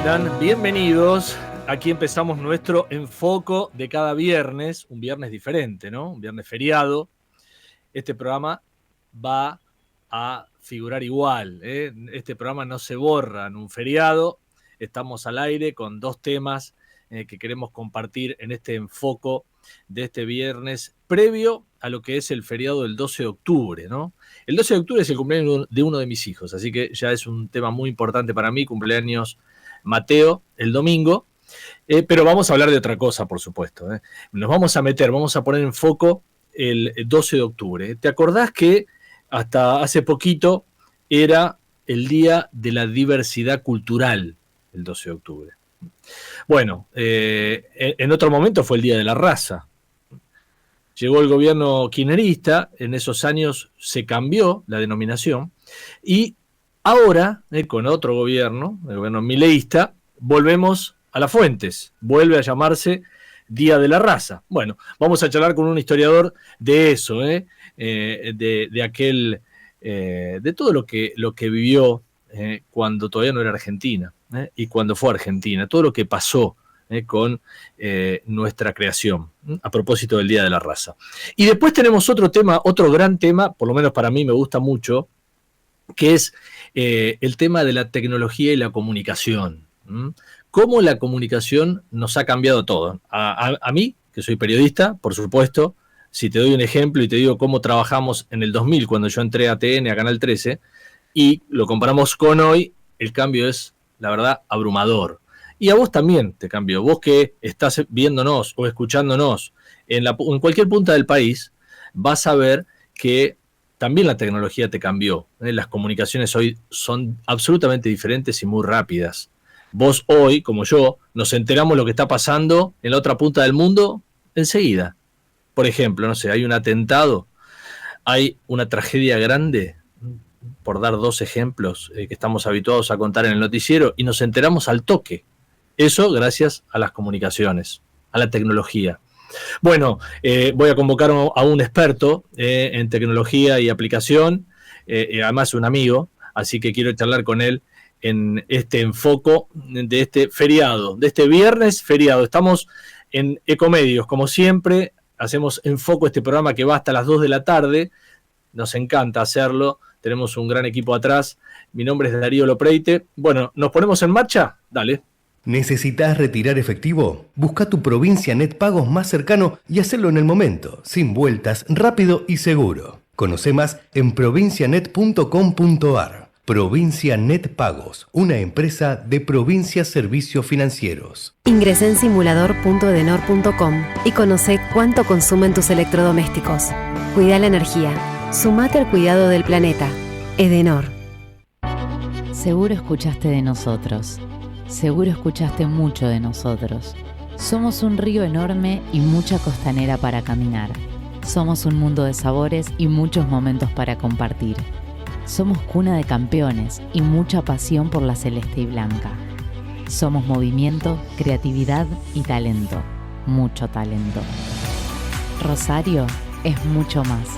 andan? Bienvenidos. Aquí empezamos nuestro enfoco de cada viernes, un viernes diferente, ¿no? Un viernes feriado. Este programa va a figurar igual, ¿eh? Este programa no se borra en un feriado. Estamos al aire con dos temas que queremos compartir en este enfoco de este viernes previo a lo que es el feriado del 12 de octubre, ¿no? El 12 de octubre es el cumpleaños de uno de mis hijos, así que ya es un tema muy importante para mí, cumpleaños Mateo, el domingo, pero vamos a hablar de otra cosa, por supuesto. Nos vamos a poner en foco el 12 de octubre. ¿Te acordás que hasta hace poquito era el Día de la Diversidad Cultural, el 12 de octubre? Bueno, en otro momento fue el Día de la Raza. Llegó el gobierno kirchnerista, en esos años se cambió la denominación, y ahora, con otro gobierno, el gobierno mileísta, volvemos a las fuentes, vuelve a llamarse Día de la Raza. Bueno, vamos a charlar con un historiador de eso, de aquel, de todo lo que vivió cuando todavía no era Argentina, y cuando fue Argentina, todo lo que pasó con nuestra creación, a propósito del Día de la Raza. Y después tenemos otro tema, otro gran tema, por lo menos para mí me gusta mucho, que es el tema de la tecnología y la comunicación. Cómo la comunicación nos ha cambiado todo. A mí, que soy periodista, por supuesto, si te doy un ejemplo y te digo cómo trabajamos en el 2000, cuando yo entré a TN, a Canal 13, y lo comparamos con hoy, el cambio es, la verdad, abrumador. Y a vos también te cambió. Vos que estás viéndonos o escuchándonos en cualquier punta del país, vas a ver que también la tecnología te cambió. Las comunicaciones hoy son absolutamente diferentes y muy rápidas. Vos hoy, como yo, nos enteramos lo que está pasando en la otra punta del mundo enseguida. Por ejemplo, no sé, hay un atentado, hay una tragedia grande, por dar dos ejemplos que estamos habituados a contar en el noticiero, y nos enteramos al toque. Eso gracias a las comunicaciones, a la tecnología. Bueno, voy a convocar a un experto en tecnología y aplicación, además un amigo, así que quiero charlar con él en este enfoco de este feriado, de este viernes feriado. Estamos en Ecomedios, como siempre, hacemos enfoco este programa que va hasta las 2 de la tarde, nos encanta hacerlo, tenemos un gran equipo atrás, mi nombre es Darío Lopreite. Bueno, ¿nos ponemos en marcha? Dale. ¿Necesitas retirar efectivo? Busca tu Provincia Net Pagos más cercano y hacelo en el momento, sin vueltas, rápido y seguro. Conoce más en provincianet.com.ar. Provincia Net Pagos, una empresa de Provincia Servicios Financieros. Ingresá en simulador.edenor.com y conoce cuánto consumen tus electrodomésticos. Cuida la energía. Sumate al cuidado del planeta. Edenor. Seguro escuchaste de nosotros. Seguro escuchaste mucho de nosotros. Somos un río enorme y mucha costanera para caminar. Somos un mundo de sabores y muchos momentos para compartir. Somos cuna de campeones y mucha pasión por la celeste y blanca. Somos movimiento, creatividad y talento. Mucho talento. Rosario es mucho más.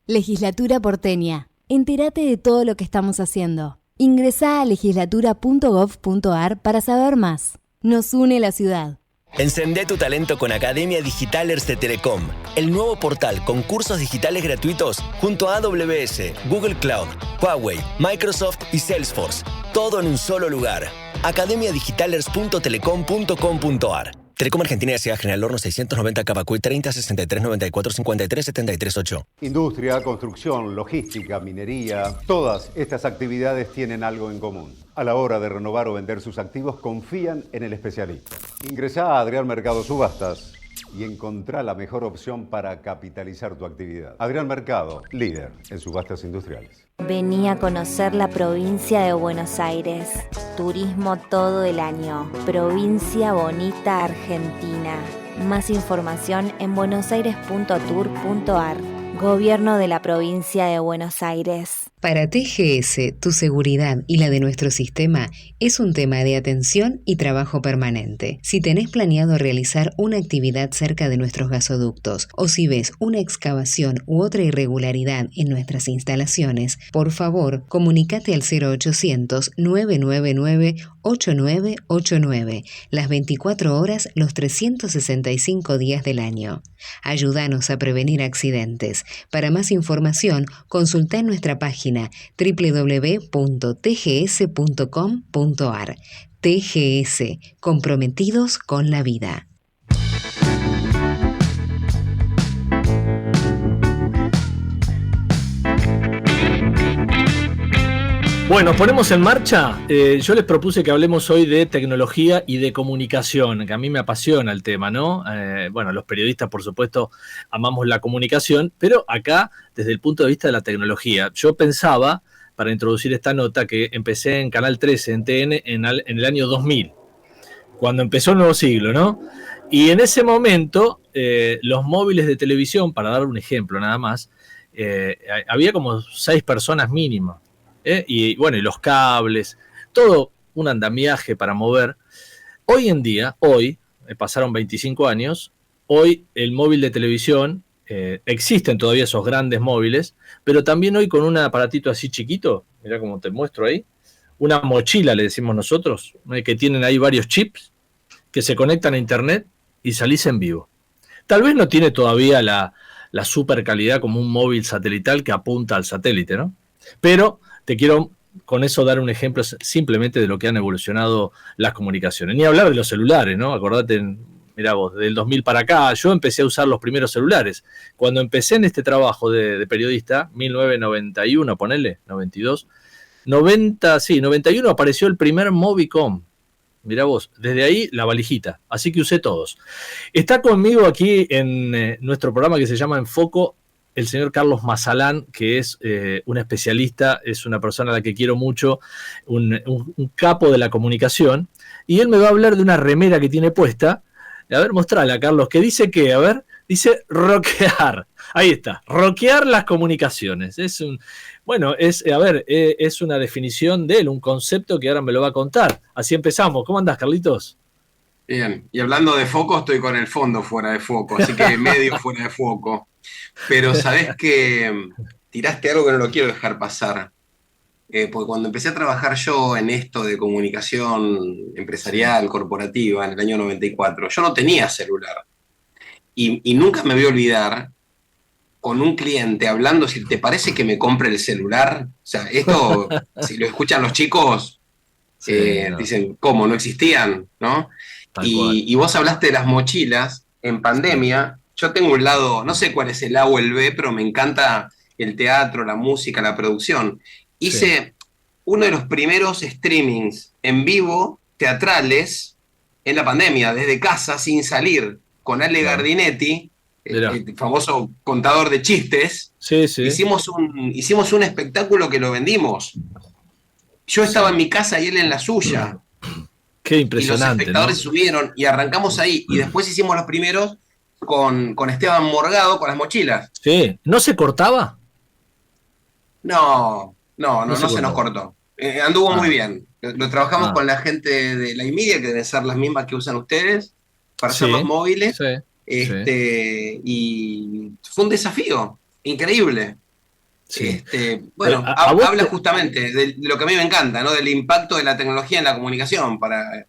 Legislatura porteña. Entérate de todo lo que estamos haciendo. Ingresá a legislatura.gov.ar para saber más. Nos une la ciudad. Encendé tu talento con Academia Digitalers de Telecom, el nuevo portal con cursos digitales gratuitos junto a AWS, Google Cloud, Huawei, Microsoft y Salesforce. Todo en un solo lugar. academiadigitalers.telecom.com.ar. Telecom Argentina S.A. General Horno 690 Cavacuy 30 63 94 53 73 8. Industria, construcción, logística, minería, todas estas actividades tienen algo en común. A la hora de renovar o vender sus activos, confían en el especialista. Ingresá a Adrián Mercado Subastas y encontrá la mejor opción para capitalizar tu actividad. Adrián Mercado, líder en subastas industriales. Vení a conocer la provincia de Buenos Aires. Turismo todo el año. Provincia bonita Argentina. Más información en buenosaires.tour.ar. Gobierno de la provincia de Buenos Aires. Para TGS, tu seguridad y la de nuestro sistema es un tema de atención y trabajo permanente. Si tenés planeado realizar una actividad cerca de nuestros gasoductos o si ves una excavación u otra irregularidad en nuestras instalaciones, por favor, comunícate al 0800-999-8989, las 24 horas, los 365 días del año. Ayúdanos a prevenir accidentes. Para más información, consulta en nuestra página www.tgs.com.ar. TGS, comprometidos con la vida. Bueno, ponemos en marcha. Yo les propuse que hablemos hoy de tecnología y de comunicación, que a mí me apasiona el tema, ¿no? Bueno, los periodistas, por supuesto, amamos la comunicación, pero acá, desde el punto de vista de la tecnología, yo pensaba, para introducir esta nota, que empecé en Canal 13, en TN, en el año 2000, cuando empezó el nuevo siglo, ¿no? Y en ese momento, los móviles de televisión, para dar un ejemplo nada más, había como 6 personas mínimo. Y bueno, y los cables, todo un andamiaje para mover. Hoy en día, pasaron 25 años, hoy el móvil de televisión, existen todavía esos grandes móviles, pero también hoy con un aparatito así chiquito, mirá como te muestro ahí, una mochila le decimos nosotros, que tienen ahí varios chips que se conectan a internet y salís en vivo. Tal vez no tiene todavía la super calidad como un móvil satelital que apunta al satélite, ¿no? Pero te quiero con eso dar un ejemplo simplemente de lo que han evolucionado las comunicaciones. Ni hablar de los celulares, ¿no? Acordate, mirá vos, del 2000 para acá, yo empecé a usar los primeros celulares. Cuando empecé en este trabajo de periodista, 1991, ponele, 92, 91 apareció el primer Movicom. Mirá vos, desde ahí la valijita, así que usé todos. Está conmigo aquí en nuestro programa que se llama Enfoco, el señor Carlos Mazalán, que es un especialista, es una persona a la que quiero mucho, un capo de la comunicación, y él me va a hablar de una remera que tiene puesta. A ver, mostrala, Carlos, que dice que, a ver, dice rockear. Ahí está, rockear las comunicaciones. Es una definición de él, un concepto que ahora me lo va a contar. Así empezamos. ¿Cómo andás, Carlitos? Bien, y hablando de foco, estoy con el fondo fuera de foco, así que medio fuera de foco. Pero sabés que tiraste algo que no lo quiero dejar pasar. Porque cuando empecé a trabajar yo en esto de comunicación empresarial, corporativa, en el año 94, yo no tenía celular. Y nunca me voy a olvidar con un cliente hablando, si te parece que me compre el celular. O sea, esto, si lo escuchan los chicos, dicen, ¿cómo? ¿No existían? ¿No? Y vos hablaste de las mochilas en pandemia. Yo tengo un lado, no sé cuál es el A o el B, pero me encanta el teatro, la música, la producción. Hice uno de los primeros streamings en vivo, teatrales, en la pandemia, desde casa, sin salir, con Ale Gardinetti, el famoso contador de chistes. Hicimos un espectáculo que lo vendimos. Yo estaba en mi casa y él en la suya. Qué impresionante. Y los espectadores subieron y arrancamos ahí. Y después hicimos los primeros con Esteban Morgado, con las mochilas. Sí. ¿No se cortaba? No se nos cortó. Anduvo muy bien. Lo trabajamos con la gente de la iMedia, que deben ser las mismas que usan ustedes para hacer los móviles. Y fue un desafío increíble. Bueno, habla justamente de lo que a mí me encanta, ¿no? Del impacto de la tecnología en la comunicación.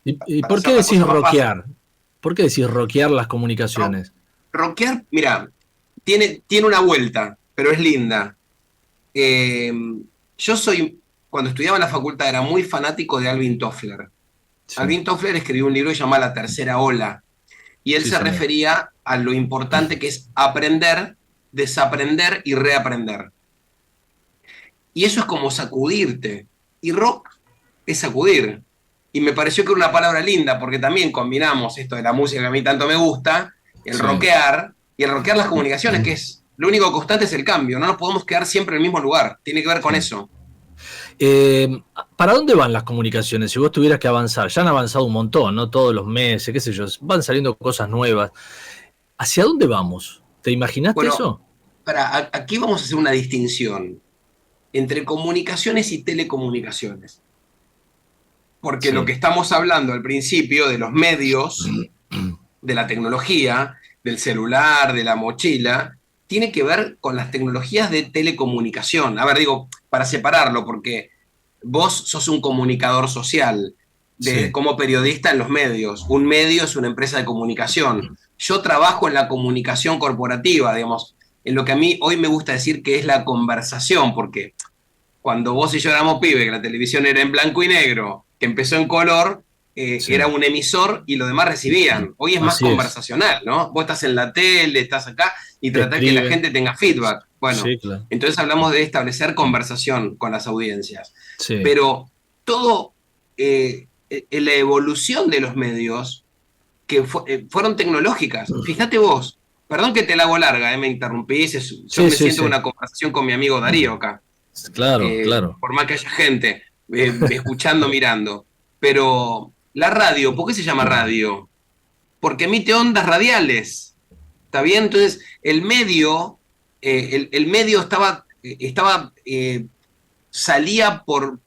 ¿Y por qué decís rockear? ¿Por qué decís rockear las comunicaciones? Rockear, mira, tiene una vuelta, pero es linda. Yo cuando estudiaba en la facultad, era muy fanático de Alvin Toffler. Alvin Toffler escribió un libro llamado La Tercera Ola, y él se refería a lo importante que es aprender, desaprender y reaprender. Y eso es como sacudirte. Y rock es sacudir. Y me pareció que era una palabra linda, porque también combinamos esto de la música que a mí tanto me gusta, el rockear, y el rockear las comunicaciones, que es lo único constante es el cambio. No nos podemos quedar siempre en el mismo lugar. Tiene que ver con eso. ¿Para dónde van las comunicaciones? Si vos tuvieras que avanzar, ya han avanzado un montón, ¿no? Todos los meses, qué sé yo, van saliendo cosas nuevas. ¿Hacia dónde vamos? ¿Te imaginaste eso? Aquí vamos a hacer una distinción. entre comunicaciones y telecomunicaciones. Porque Sí. lo que estamos hablando al principio de los medios, de la tecnología, del celular, de la mochila, tiene que ver con las tecnologías de telecomunicación. A ver, digo, para separarlo, porque vos sos un comunicador social, Sí. como periodista en los medios. Un medio es una empresa de comunicación. Yo trabajo en la comunicación corporativa, digamos, en lo que a mí hoy me gusta decir que es la conversación, porque cuando vos y yo éramos pibes, que la televisión era en blanco y negro, que empezó en color, Sí. era un emisor y los demás recibían. Hoy es más Así es. conversacional, ¿no? Vos estás en la tele, estás acá y Te tratás que la escriben. gente tenga feedback. Bueno, Sí, claro. entonces hablamos de establecer conversación con las audiencias. Sí. Pero todo, la evolución de los medios que fueron tecnológicas. Fíjate vos, perdón que te la hago larga, me interrumpís, yo me siento en una conversación con mi amigo Darío acá. Claro, claro. Por más que haya gente escuchando, mirando. Pero la radio, ¿por qué se llama radio? Porque emite ondas radiales. ¿Está bien? Entonces, el medio salía por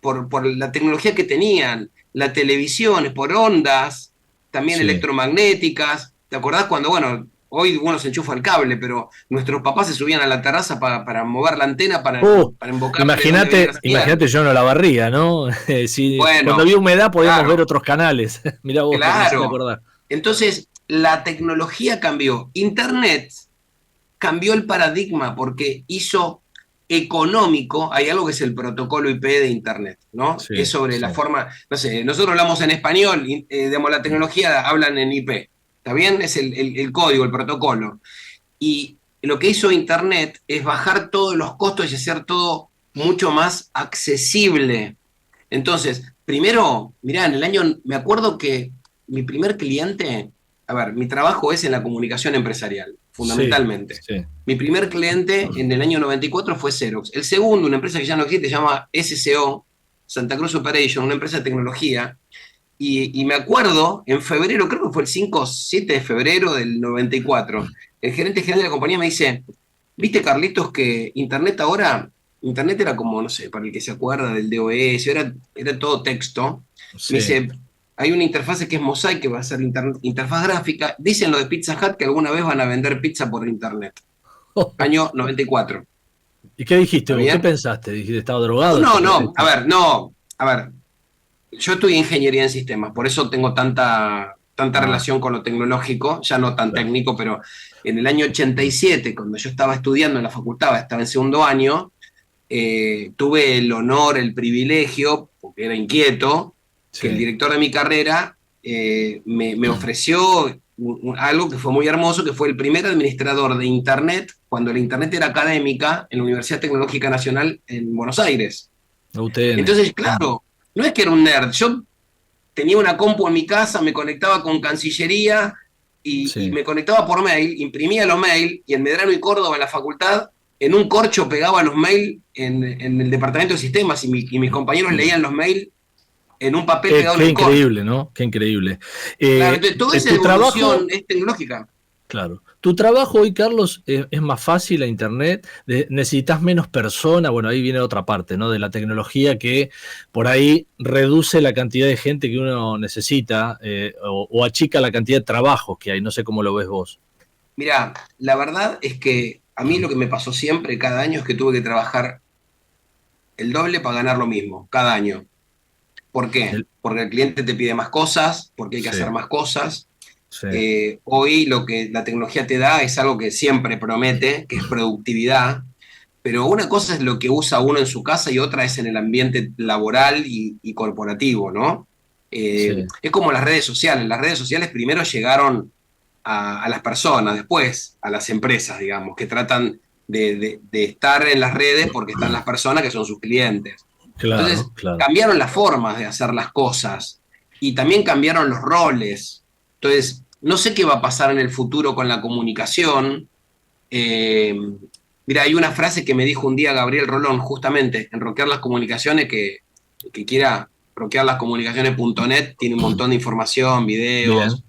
la tecnología que tenían. La televisión, por ondas, también electromagnéticas. ¿Te acordás cuando, bueno, hoy uno se enchufa el cable, pero nuestros papás se subían a la terraza para mover la antena, para invocar? Imagínate yo no la barría, ¿no? Bueno, cuando había humedad podíamos ver otros canales. Mirá vos, claro. Entonces, la tecnología cambió. Internet cambió el paradigma porque hizo económico, hay algo que es el protocolo IP de Internet, ¿no? Sí, es sobre la forma, no sé, nosotros hablamos en español, digamos, la tecnología hablan en IP, ¿está bien? Es el código, el protocolo. Y lo que hizo Internet es bajar todos los costos y hacer todo mucho más accesible. Entonces, primero, mirá, me acuerdo que mi primer cliente, a ver, mi trabajo es en la comunicación empresarial, fundamentalmente. Sí. Mi primer cliente en el año 94 fue Xerox. El segundo, una empresa que ya no existe, se llama SCO, Santa Cruz Operation, una empresa de tecnología. Y me acuerdo, en febrero, creo que fue el 5 o 7 de febrero del 94, el gerente general de la compañía me dice, ¿viste, Carlitos, que Internet ahora, Internet era como, no sé, para el que se acuerda del DOS, era todo texto. Sí. Me dice, hay una interfaz que es Mosaic, que va a ser interfaz gráfica. Dicen lo de Pizza Hut que alguna vez van a vender pizza por Internet. Año 94. ¿Y qué dijiste? ¿Qué pensaste? ¿Dijiste estaba drogado? No. A ver. Yo estudié ingeniería en sistemas, por eso tengo tanta relación con lo tecnológico, ya no tan técnico, pero en el año 87, cuando yo estaba estudiando en la facultad, estaba en segundo año, tuve el honor, el privilegio, porque era inquieto, que el director de mi carrera me ofreció algo que fue muy hermoso, que fue el primer administrador de Internet, cuando la Internet era académica, en la Universidad Tecnológica Nacional en Buenos Aires. UTN. Entonces, claro, no es que era un nerd, yo tenía una compu en mi casa, me conectaba con Cancillería y me conectaba por mail, imprimía los mails y en Medrano y Córdoba, en la facultad, en un corcho pegaba los mails en el departamento de sistemas y mis compañeros leían los mails en un papel pegado en el corcho. Qué increíble, ¿no? Qué increíble. Claro, entonces, toda esa evolución es tecnológica. Claro. ¿Tu trabajo hoy, Carlos, es más fácil a Internet? ¿Necesitas menos personas? Bueno, ahí viene otra parte, ¿no? De la tecnología que por ahí reduce la cantidad de gente que uno necesita o achica la cantidad de trabajos que hay. No sé cómo lo ves vos. Mirá, la verdad es que a mí lo que me pasó siempre, cada año, es que tuve que trabajar el doble para ganar lo mismo, cada año. ¿Por qué? Porque el cliente te pide más cosas, porque hay que hacer más cosas. Sí. Hoy lo que la tecnología te da es algo que siempre promete, que es productividad, pero una cosa es lo que usa uno en su casa y otra es en el ambiente laboral y corporativo, ¿no? Es como las redes sociales. Las redes sociales primero llegaron a las personas, después a las empresas, digamos, que tratan de estar en las redes porque están las personas que son sus clientes. Claro, entonces, cambiaron las formas de hacer las cosas y también cambiaron los roles. Entonces, no sé qué va a pasar en el futuro con la comunicación. Mira, hay una frase que me dijo un día Gabriel Rolón, justamente, en Rockear las Comunicaciones, que quiera rockearlascomunicaciones.net, tiene un montón de información, videos,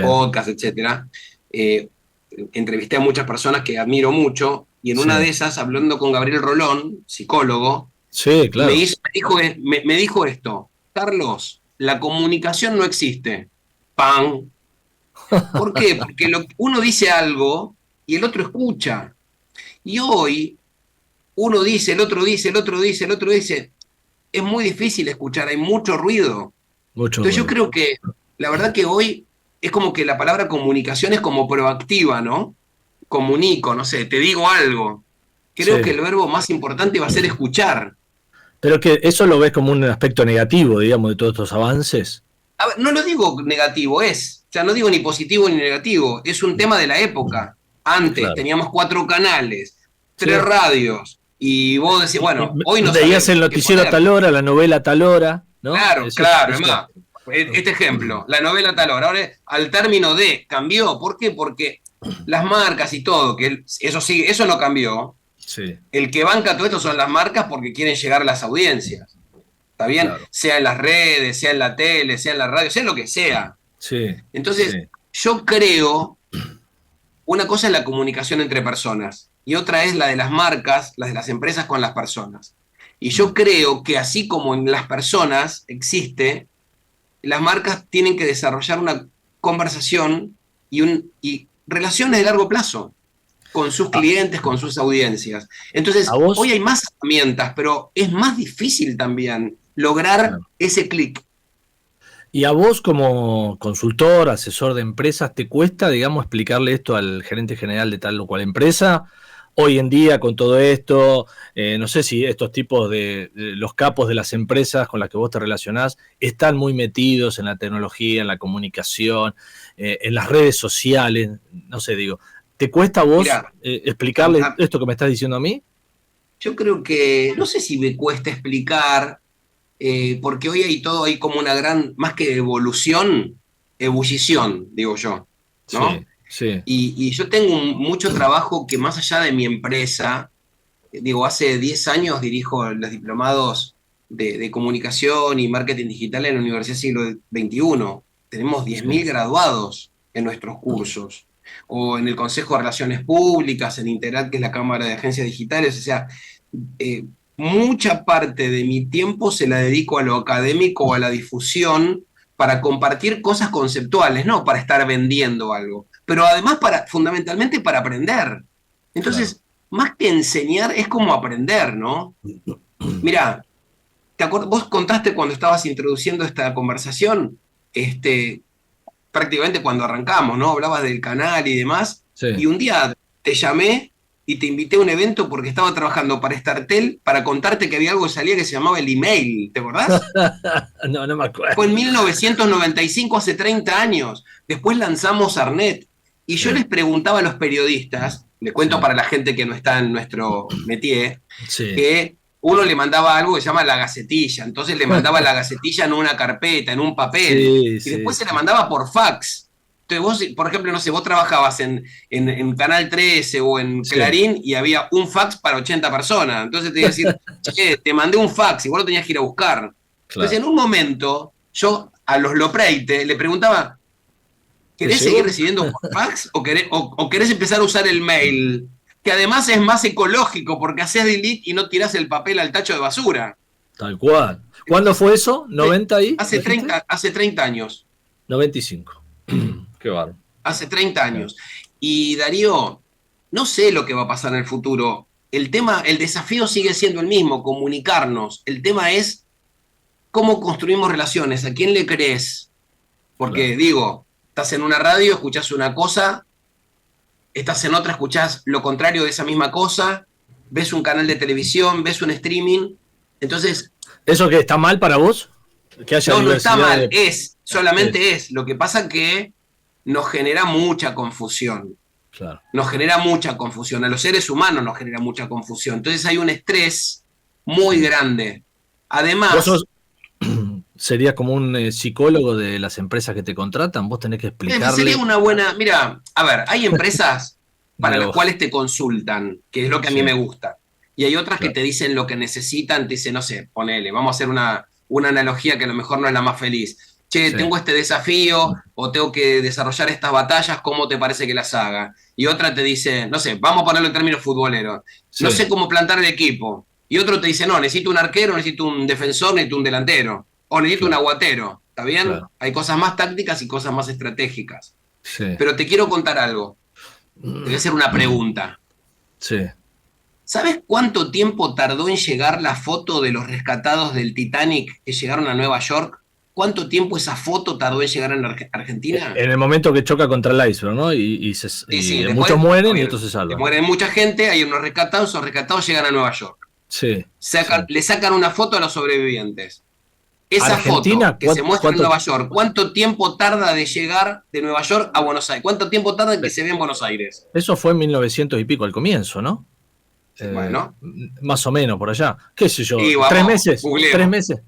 podcasts, etc. Entrevisté a muchas personas que admiro mucho, y en una de esas, hablando con Gabriel Rolón, psicólogo, Sí, claro. Me dijo esto: Carlos, la comunicación no existe. ¡Pam! ¿Por qué? Porque uno dice algo y el otro escucha. Y hoy uno dice, el otro dice, el otro dice, el otro dice. Es muy difícil escuchar, hay mucho ruido. Entonces yo creo que la verdad que hoy es como que la palabra comunicación es como proactiva, ¿no? Comunico, no sé, te digo algo. Creo que el verbo más importante va a ser escuchar. Pero que eso lo ves como un aspecto negativo, digamos, de todos estos avances. A ver, no lo digo negativo, no digo ni positivo ni negativo, es un tema de la época. Antes teníamos 4 canales, 3 radios, y vos decís, bueno, hoy no veías el noticiero a tal hora, la novela a tal hora, ¿no? Claro, es más, este ejemplo, la novela a tal hora, ahora al término de cambió. ¿Por qué? Porque las marcas y todo, que eso no cambió. Sí. El que banca todo esto son las marcas porque quieren llegar a las audiencias. ¿Está bien? Claro. Sea en las redes, sea en la tele, sea en la radio, sea en lo que sea. Sí. Entonces, yo creo, una cosa es la comunicación entre personas y otra es la de las marcas, la de las empresas con las personas. Y yo creo que así como en las personas existe, las marcas tienen que desarrollar una conversación y relaciones de largo plazo con sus clientes, con sus audiencias. Entonces, hoy hay más herramientas, pero es más difícil también lograr ese clic. ¿Y a vos como consultor, asesor de empresas, te cuesta, digamos, explicarle esto al gerente general de tal o cual empresa? Hoy en día, con todo esto, no sé si estos tipos de los capos de las empresas con las que vos te relacionás están muy metidos en la tecnología, en la comunicación, en las redes sociales, no sé, digo. ¿Te cuesta a vos explicarle esto que me estás diciendo a mí? Yo creo que, no sé si me cuesta explicar, porque hoy hay como una gran, más que evolución, ebullición, digo yo, ¿no? Sí, sí. Y yo tengo mucho trabajo que más allá de mi empresa, digo, hace 10 años dirijo los diplomados de comunicación y marketing digital en la Universidad Siglo XXI. Tenemos 10.000 graduados en nuestros cursos. O en el Consejo de Relaciones Públicas, en Interat, que es la Cámara de Agencias Digitales. O sea, mucha parte de mi tiempo se la dedico a lo académico, a la difusión, para compartir cosas conceptuales, no para estar vendiendo algo, pero además fundamentalmente para aprender. Entonces, más que enseñar, es como aprender, ¿no? Mirá, vos contaste cuando estabas introduciendo esta conversación, prácticamente cuando arrancamos, ¿no? Hablabas del canal y demás, y un día te llamé y te invité a un evento porque estaba trabajando para Startel para contarte que había algo que salía que se llamaba el email, ¿te acordás? No me acuerdo. Fue en 1995, hace 30 años. Después lanzamos Arnet, y yo les preguntaba a los periodistas, le cuento para la gente que no está en nuestro métier, que uno le mandaba algo que se llama la gacetilla, entonces le mandaba la gacetilla en una carpeta, en un papel, y después se la mandaba por fax. Entonces vos, por ejemplo, no sé, vos trabajabas en Canal 13 o en Clarín y había un fax para 80 personas, entonces te iba a decir, che, te mandé un fax y vos lo tenías que ir a buscar. Claro. Entonces en un momento, yo a los Lopreite le preguntaba, ¿querés seguir recibiendo por fax o querés empezar a usar el mail? Que además es más ecológico porque haces delete y no tirás el papel al tacho de basura. Tal cual. ¿Cuándo fue eso? ¿90 ahí? Hace 30 años. 95. Qué bárbaro. Hace 30 años. Y Darío, no sé lo que va a pasar en el futuro. El desafío sigue siendo el mismo, comunicarnos. El tema es cómo construimos relaciones, a quién le crees. Porque digo, estás en una radio, escuchás una cosa, estás en otra, escuchás lo contrario de esa misma cosa, ves un canal de televisión, ves un streaming, entonces... ¿Eso que está mal para vos? Que haya no está mal, solamente es. Lo que pasa que nos genera mucha confusión. Claro. Nos genera mucha confusión. A los seres humanos nos genera mucha confusión. Entonces hay un estrés muy grande. Además... ¿Sería como un psicólogo de las empresas que te contratan? Vos tenés que explicarle... Sería una buena... Mira, a ver, hay empresas para las cuales te consultan, que es lo que a mí me gusta. Y hay otras que te dicen lo que necesitan, te dicen, no sé, ponele, vamos a hacer una analogía que a lo mejor no es la más feliz. Che, tengo este desafío o tengo que desarrollar estas batallas, ¿cómo te parece que las haga? Y otra te dice, no sé, vamos a ponerlo en términos futboleros. No sé cómo plantar el equipo. Y otro te dice, no, necesito un arquero, necesito un defensor, necesito un delantero. O necesito un aguatero. ¿Está bien? Claro. Hay cosas más tácticas y cosas más estratégicas. Sí. Pero te quiero contar algo. Te voy a hacer una pregunta. Sí. ¿Sabes cuánto tiempo tardó en llegar la foto de los rescatados del Titanic que llegaron a Nueva York? ¿Cuánto tiempo esa foto tardó en llegar a Argentina? En el momento que choca contra el iceberg, ¿no? Y después, muchos mueren y otros se salvan. Mueren mucha gente, hay unos rescatados, esos rescatados llegan a Nueva York. Sí. Le sacan una foto a los sobrevivientes. Esa Argentina, foto que se muestra en Nueva York, ¿cuánto tiempo tarda de llegar de Nueva York a Buenos Aires? ¿Cuánto tiempo tarda en que se vea en Buenos Aires? Eso fue en 1900 y pico al comienzo, ¿no? Bueno. Más o menos por allá. ¿Qué sé yo? Vamos, 3 meses. googleemos. 3 meses.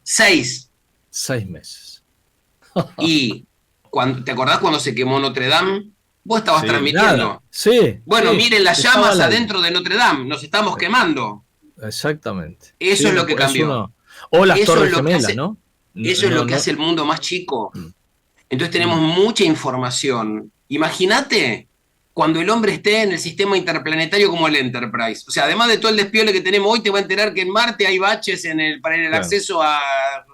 6. 6 meses. Y ¿te acordás cuando se quemó Notre Dame? Vos estabas transmitiendo. Nada. Sí. Bueno, sí, miren las estaba llamas al aire. adentro de Notre Dame. Nos estamos quemando. Exactamente. Eso es lo que cambió. O las Eso Torres es lo que Gemelas, hace- ¿no? Eso es lo que hace el mundo más chico. Entonces tenemos mucha información. Imagínate cuando el hombre esté en el sistema interplanetario como el Enterprise. O sea, además de todo el despiole que tenemos hoy, te va a enterar que en Marte hay baches para el Claro. acceso a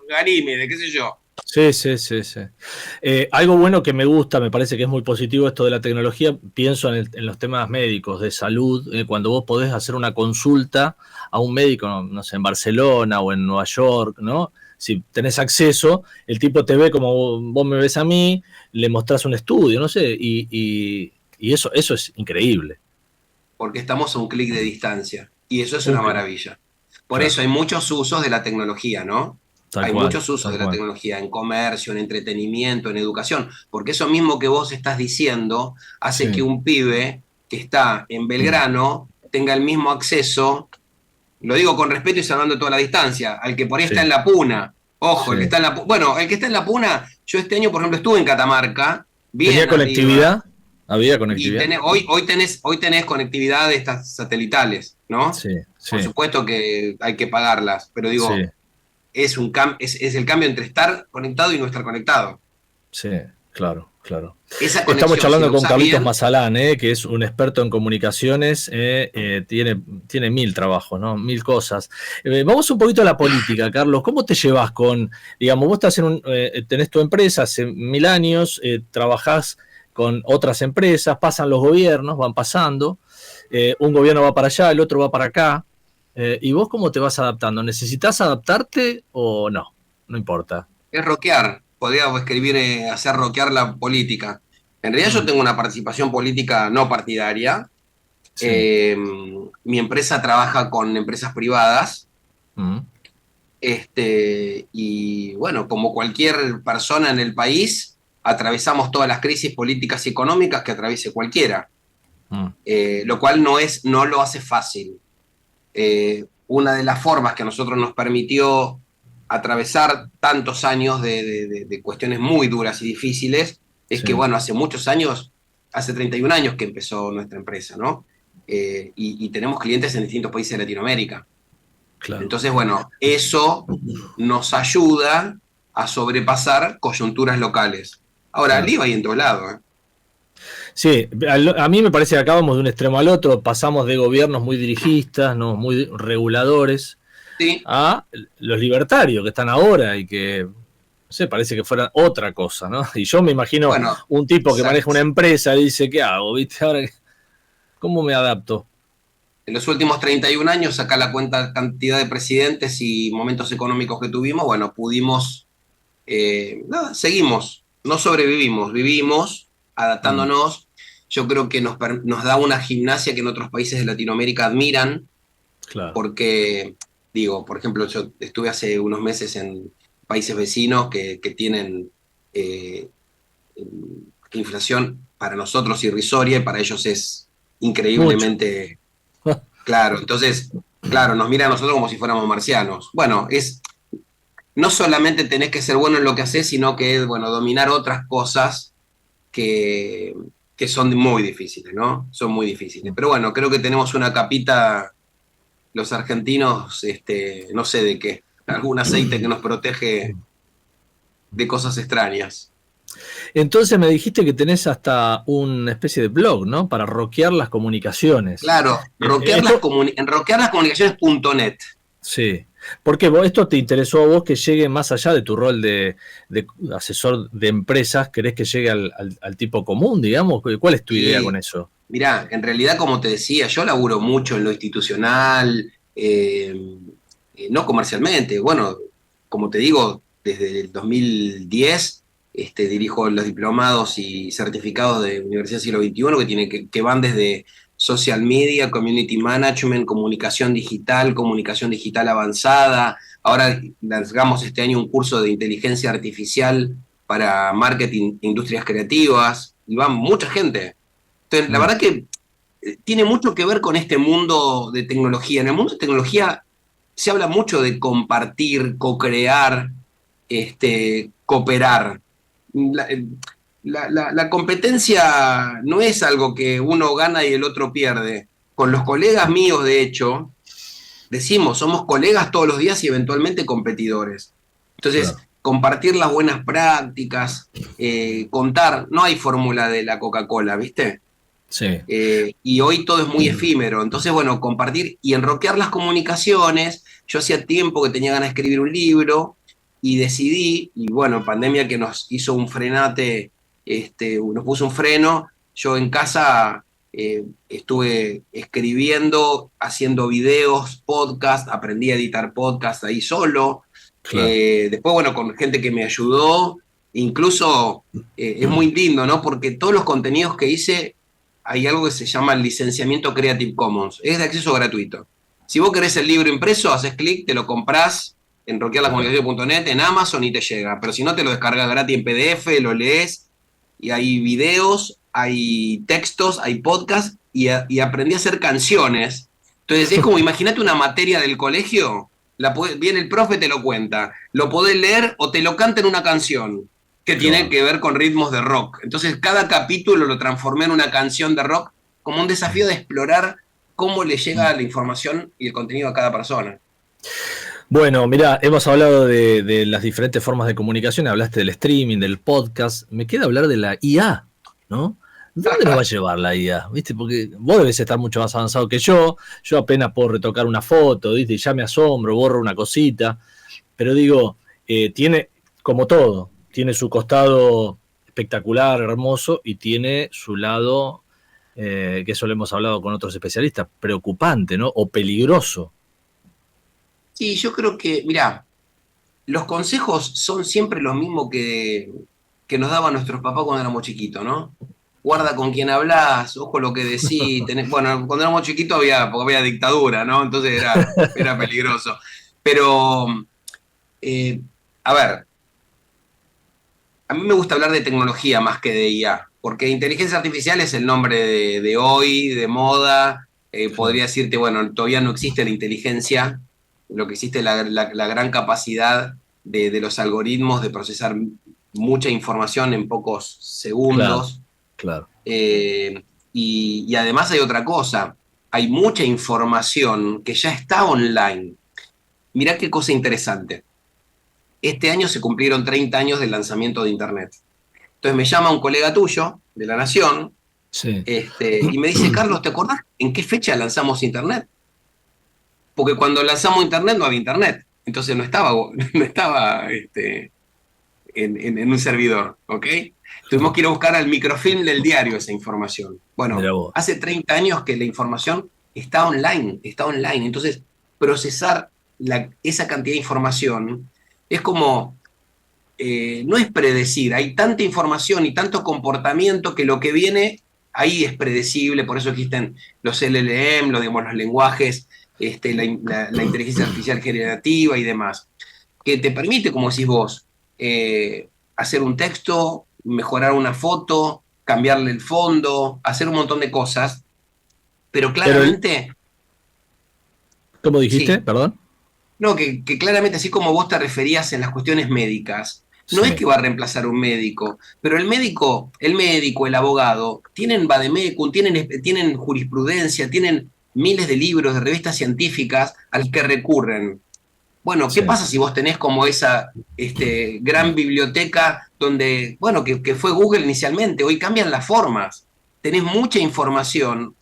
Ganímedes, qué sé yo. Sí. Algo bueno que me gusta, me parece que es muy positivo esto de la tecnología, pienso en los temas médicos, de salud, cuando vos podés hacer una consulta a un médico, no sé, en Barcelona o en Nueva York, ¿no? Si tenés acceso, el tipo te ve como vos me ves a mí, le mostrás un estudio, no sé, y eso es increíble. Porque estamos a un clic de distancia. Y eso es una Ok. maravilla. Por Claro. eso hay muchos usos de la tecnología, ¿no? Hay muchos usos de la tecnología en comercio, en entretenimiento, en educación, porque eso mismo que vos estás diciendo hace Sí. que un pibe que está en Belgrano tenga el mismo acceso, lo digo con respeto y salvando toda la distancia, al que por ahí está en La Puna. Ojo, el Sí. que está en Bueno, el que está en La Puna, yo este año, por ejemplo, estuve en Catamarca. Bien ¿Tenía arriba. conectividad? ¿Había Y conectividad? hoy tenés conectividad de estas satelitales, ¿no? Sí. Por supuesto que hay que pagarlas, pero digo, Sí. es el cambio entre estar conectado y no estar conectado. Sí, claro. Esa Estamos conexión, charlando si lo con usás Carlitos bien, Mazalán, que es un experto en comunicaciones, tiene 1000 trabajos, ¿no? 1000 cosas. Vamos un poquito a la política, Carlos. ¿Cómo te llevas digamos, vos estás tenés tu empresa hace 1000 años, trabajás con otras empresas, pasan los gobiernos, van pasando, un gobierno va para allá, el otro va para acá, ¿y vos cómo te vas adaptando? ¿Necesitas adaptarte o no? No importa. es rockear. Podría escribir, hacer rockear la política. En realidad yo tengo una participación política no partidaria. Sí. Mi empresa trabaja con empresas privadas. Y bueno, como cualquier persona en el país, atravesamos todas las crisis políticas y económicas que atraviese cualquiera. Lo cual no lo hace fácil. Una de las formas que a nosotros nos permitió atravesar tantos años de cuestiones muy duras y difíciles es que, bueno, hace muchos años, hace 31 años que empezó nuestra empresa, ¿no? Y tenemos clientes en distintos países de Latinoamérica. Claro. Entonces, bueno, eso nos ayuda a sobrepasar coyunturas locales. Ahora, el IVA hay en todo lado, ¿eh? Sí, a mí me parece que acabamos de un extremo al otro, pasamos de gobiernos muy dirigistas, ¿no? Muy reguladores, sí, a los libertarios que están ahora y que, no sé, parece que fueran otra cosa, ¿no? Y yo me imagino un tipo que maneja una empresa y dice, ¿qué hago? ¿Viste? Ahora, ¿cómo me adapto? En los últimos 31 años, saca la cuenta cantidad de presidentes y momentos económicos que tuvimos, bueno, pudimos, seguimos, no sobrevivimos, vivimos adaptándonos. Yo creo que nos da una gimnasia que en otros países de Latinoamérica admiran, claro. Porque, digo, por ejemplo, yo estuve hace unos meses en países vecinos que tienen inflación para nosotros irrisoria y para ellos es increíblemente... Claro, entonces, claro, nos miran a nosotros como si fuéramos marcianos. Bueno, no solamente tenés que ser bueno en lo que haces, sino que, bueno, dominar otras cosas que son muy difíciles, ¿no? Son muy difíciles. Pero bueno, creo que tenemos una capita, los argentinos, no sé de qué, algún aceite que nos protege de cosas extrañas. Entonces me dijiste que tenés hasta una especie de blog, ¿no? Para rockear las comunicaciones. Claro, en rockearlascomunicaciones.net. Sí. Porque esto te interesó a vos que llegue más allá de tu rol de asesor de empresas, ¿querés que llegue al tipo común, digamos? ¿Cuál es tu idea con eso? Mirá, en realidad, como te decía, yo laburo mucho en lo institucional, no comercialmente. Bueno, como te digo, desde el 2010 dirijo los diplomados y certificados de Universidad Siglo XXI que van desde social media, community management, comunicación digital avanzada. Ahora largamos este año un curso de inteligencia artificial para marketing e industrias creativas, y va mucha gente. Entonces, la verdad que tiene mucho que ver con este mundo de tecnología. En el mundo de tecnología se habla mucho de compartir, co-crear, cooperar. La competencia no es algo que uno gana y el otro pierde. Con los colegas míos, de hecho, decimos, somos colegas todos los días y eventualmente competidores. Entonces, claro, compartir las buenas prácticas, contar, no hay fórmula de la Coca-Cola, ¿viste? Sí. Y hoy todo es muy efímero. Entonces, bueno, compartir y enroquear las comunicaciones. Yo hacía tiempo que tenía ganas de escribir un libro y decidí, y bueno, pandemia que nos hizo un frenate, nos puso un freno. Yo en casa estuve escribiendo, haciendo videos, podcast, aprendí a editar podcast ahí solo. Claro. Después, bueno, con gente que me ayudó. Incluso es muy lindo, ¿no? Porque todos los contenidos que hice, hay algo que se llama el licenciamiento Creative Commons. Es de acceso gratuito. Si vos querés el libro impreso, haces clic, te lo comprás en rockearlascomunicaciones.net, en Amazon y te llega. Pero si no, te lo descargas gratis en PDF, lo lees, y hay videos, hay textos, hay podcasts, y aprendí a hacer canciones. Entonces es como, imagínate una materia del colegio, viene el profe, te lo cuenta, lo podés leer o te lo canta en una canción que tiene que ver con ritmos de rock. Entonces cada capítulo lo transformé en una canción de rock, como un desafío de explorar cómo le llega la información y el contenido a cada persona. Bueno, mirá, hemos hablado de las diferentes formas de comunicación, hablaste del streaming, del podcast, me queda hablar de la IA, ¿no? ¿Dónde nos va a llevar la IA? ¿Viste? Porque vos debes estar mucho más avanzado que yo apenas puedo retocar una foto, ¿viste? Y ya me asombro, borro una cosita, pero digo, tiene, como todo, tiene su costado espectacular, hermoso, y tiene su lado, que eso lo hemos hablado con otros especialistas, preocupante, ¿no? O peligroso. Sí, yo creo que, mirá, los consejos son siempre los mismos que nos daban nuestros papás cuando éramos chiquitos, ¿no? Guarda con quién hablas, ojo lo que decís. Bueno, cuando éramos chiquitos porque había dictadura, ¿no? Entonces era peligroso. Pero, a ver, a mí me gusta hablar de tecnología más que de IA, porque inteligencia artificial es el nombre de hoy, de moda. Podría decirte, bueno, todavía no existe la inteligencia. Lo que existe es la gran capacidad de los algoritmos de procesar mucha información en pocos segundos. Claro. Y además hay otra cosa, hay mucha información que ya está online. Mirá qué cosa interesante. Este año se cumplieron 30 años del lanzamiento de Internet. Entonces me llama un colega tuyo de La Nación, sí, y me dice, Carlos, ¿te acordás en qué fecha lanzamos Internet? Porque cuando lanzamos Internet no había Internet, entonces no estaba en un servidor, ¿ok? Tuvimos que ir a buscar al microfilm del diario esa información. Bueno, hace 30 años que la información está online, entonces procesar esa cantidad de información es como, no es predecir, hay tanta información y tanto comportamiento que lo que viene ahí es predecible, por eso existen los LLM, los lenguajes, la inteligencia artificial generativa y demás, que te permite, como decís vos, hacer un texto, mejorar una foto, cambiarle el fondo, hacer un montón de cosas, pero claramente... ¿Cómo dijiste? Sí. Perdón. No, que claramente, así como vos te referías en las cuestiones médicas, no es que va a reemplazar un médico, pero el médico, el abogado, tienen vademecum, tienen jurisprudencia, tienen miles de libros, de revistas científicas a las que recurren. Bueno, ¿qué pasa si vos tenés como esa gran biblioteca donde, bueno, que fue Google inicialmente? Hoy cambian las formas. Tenés mucha información,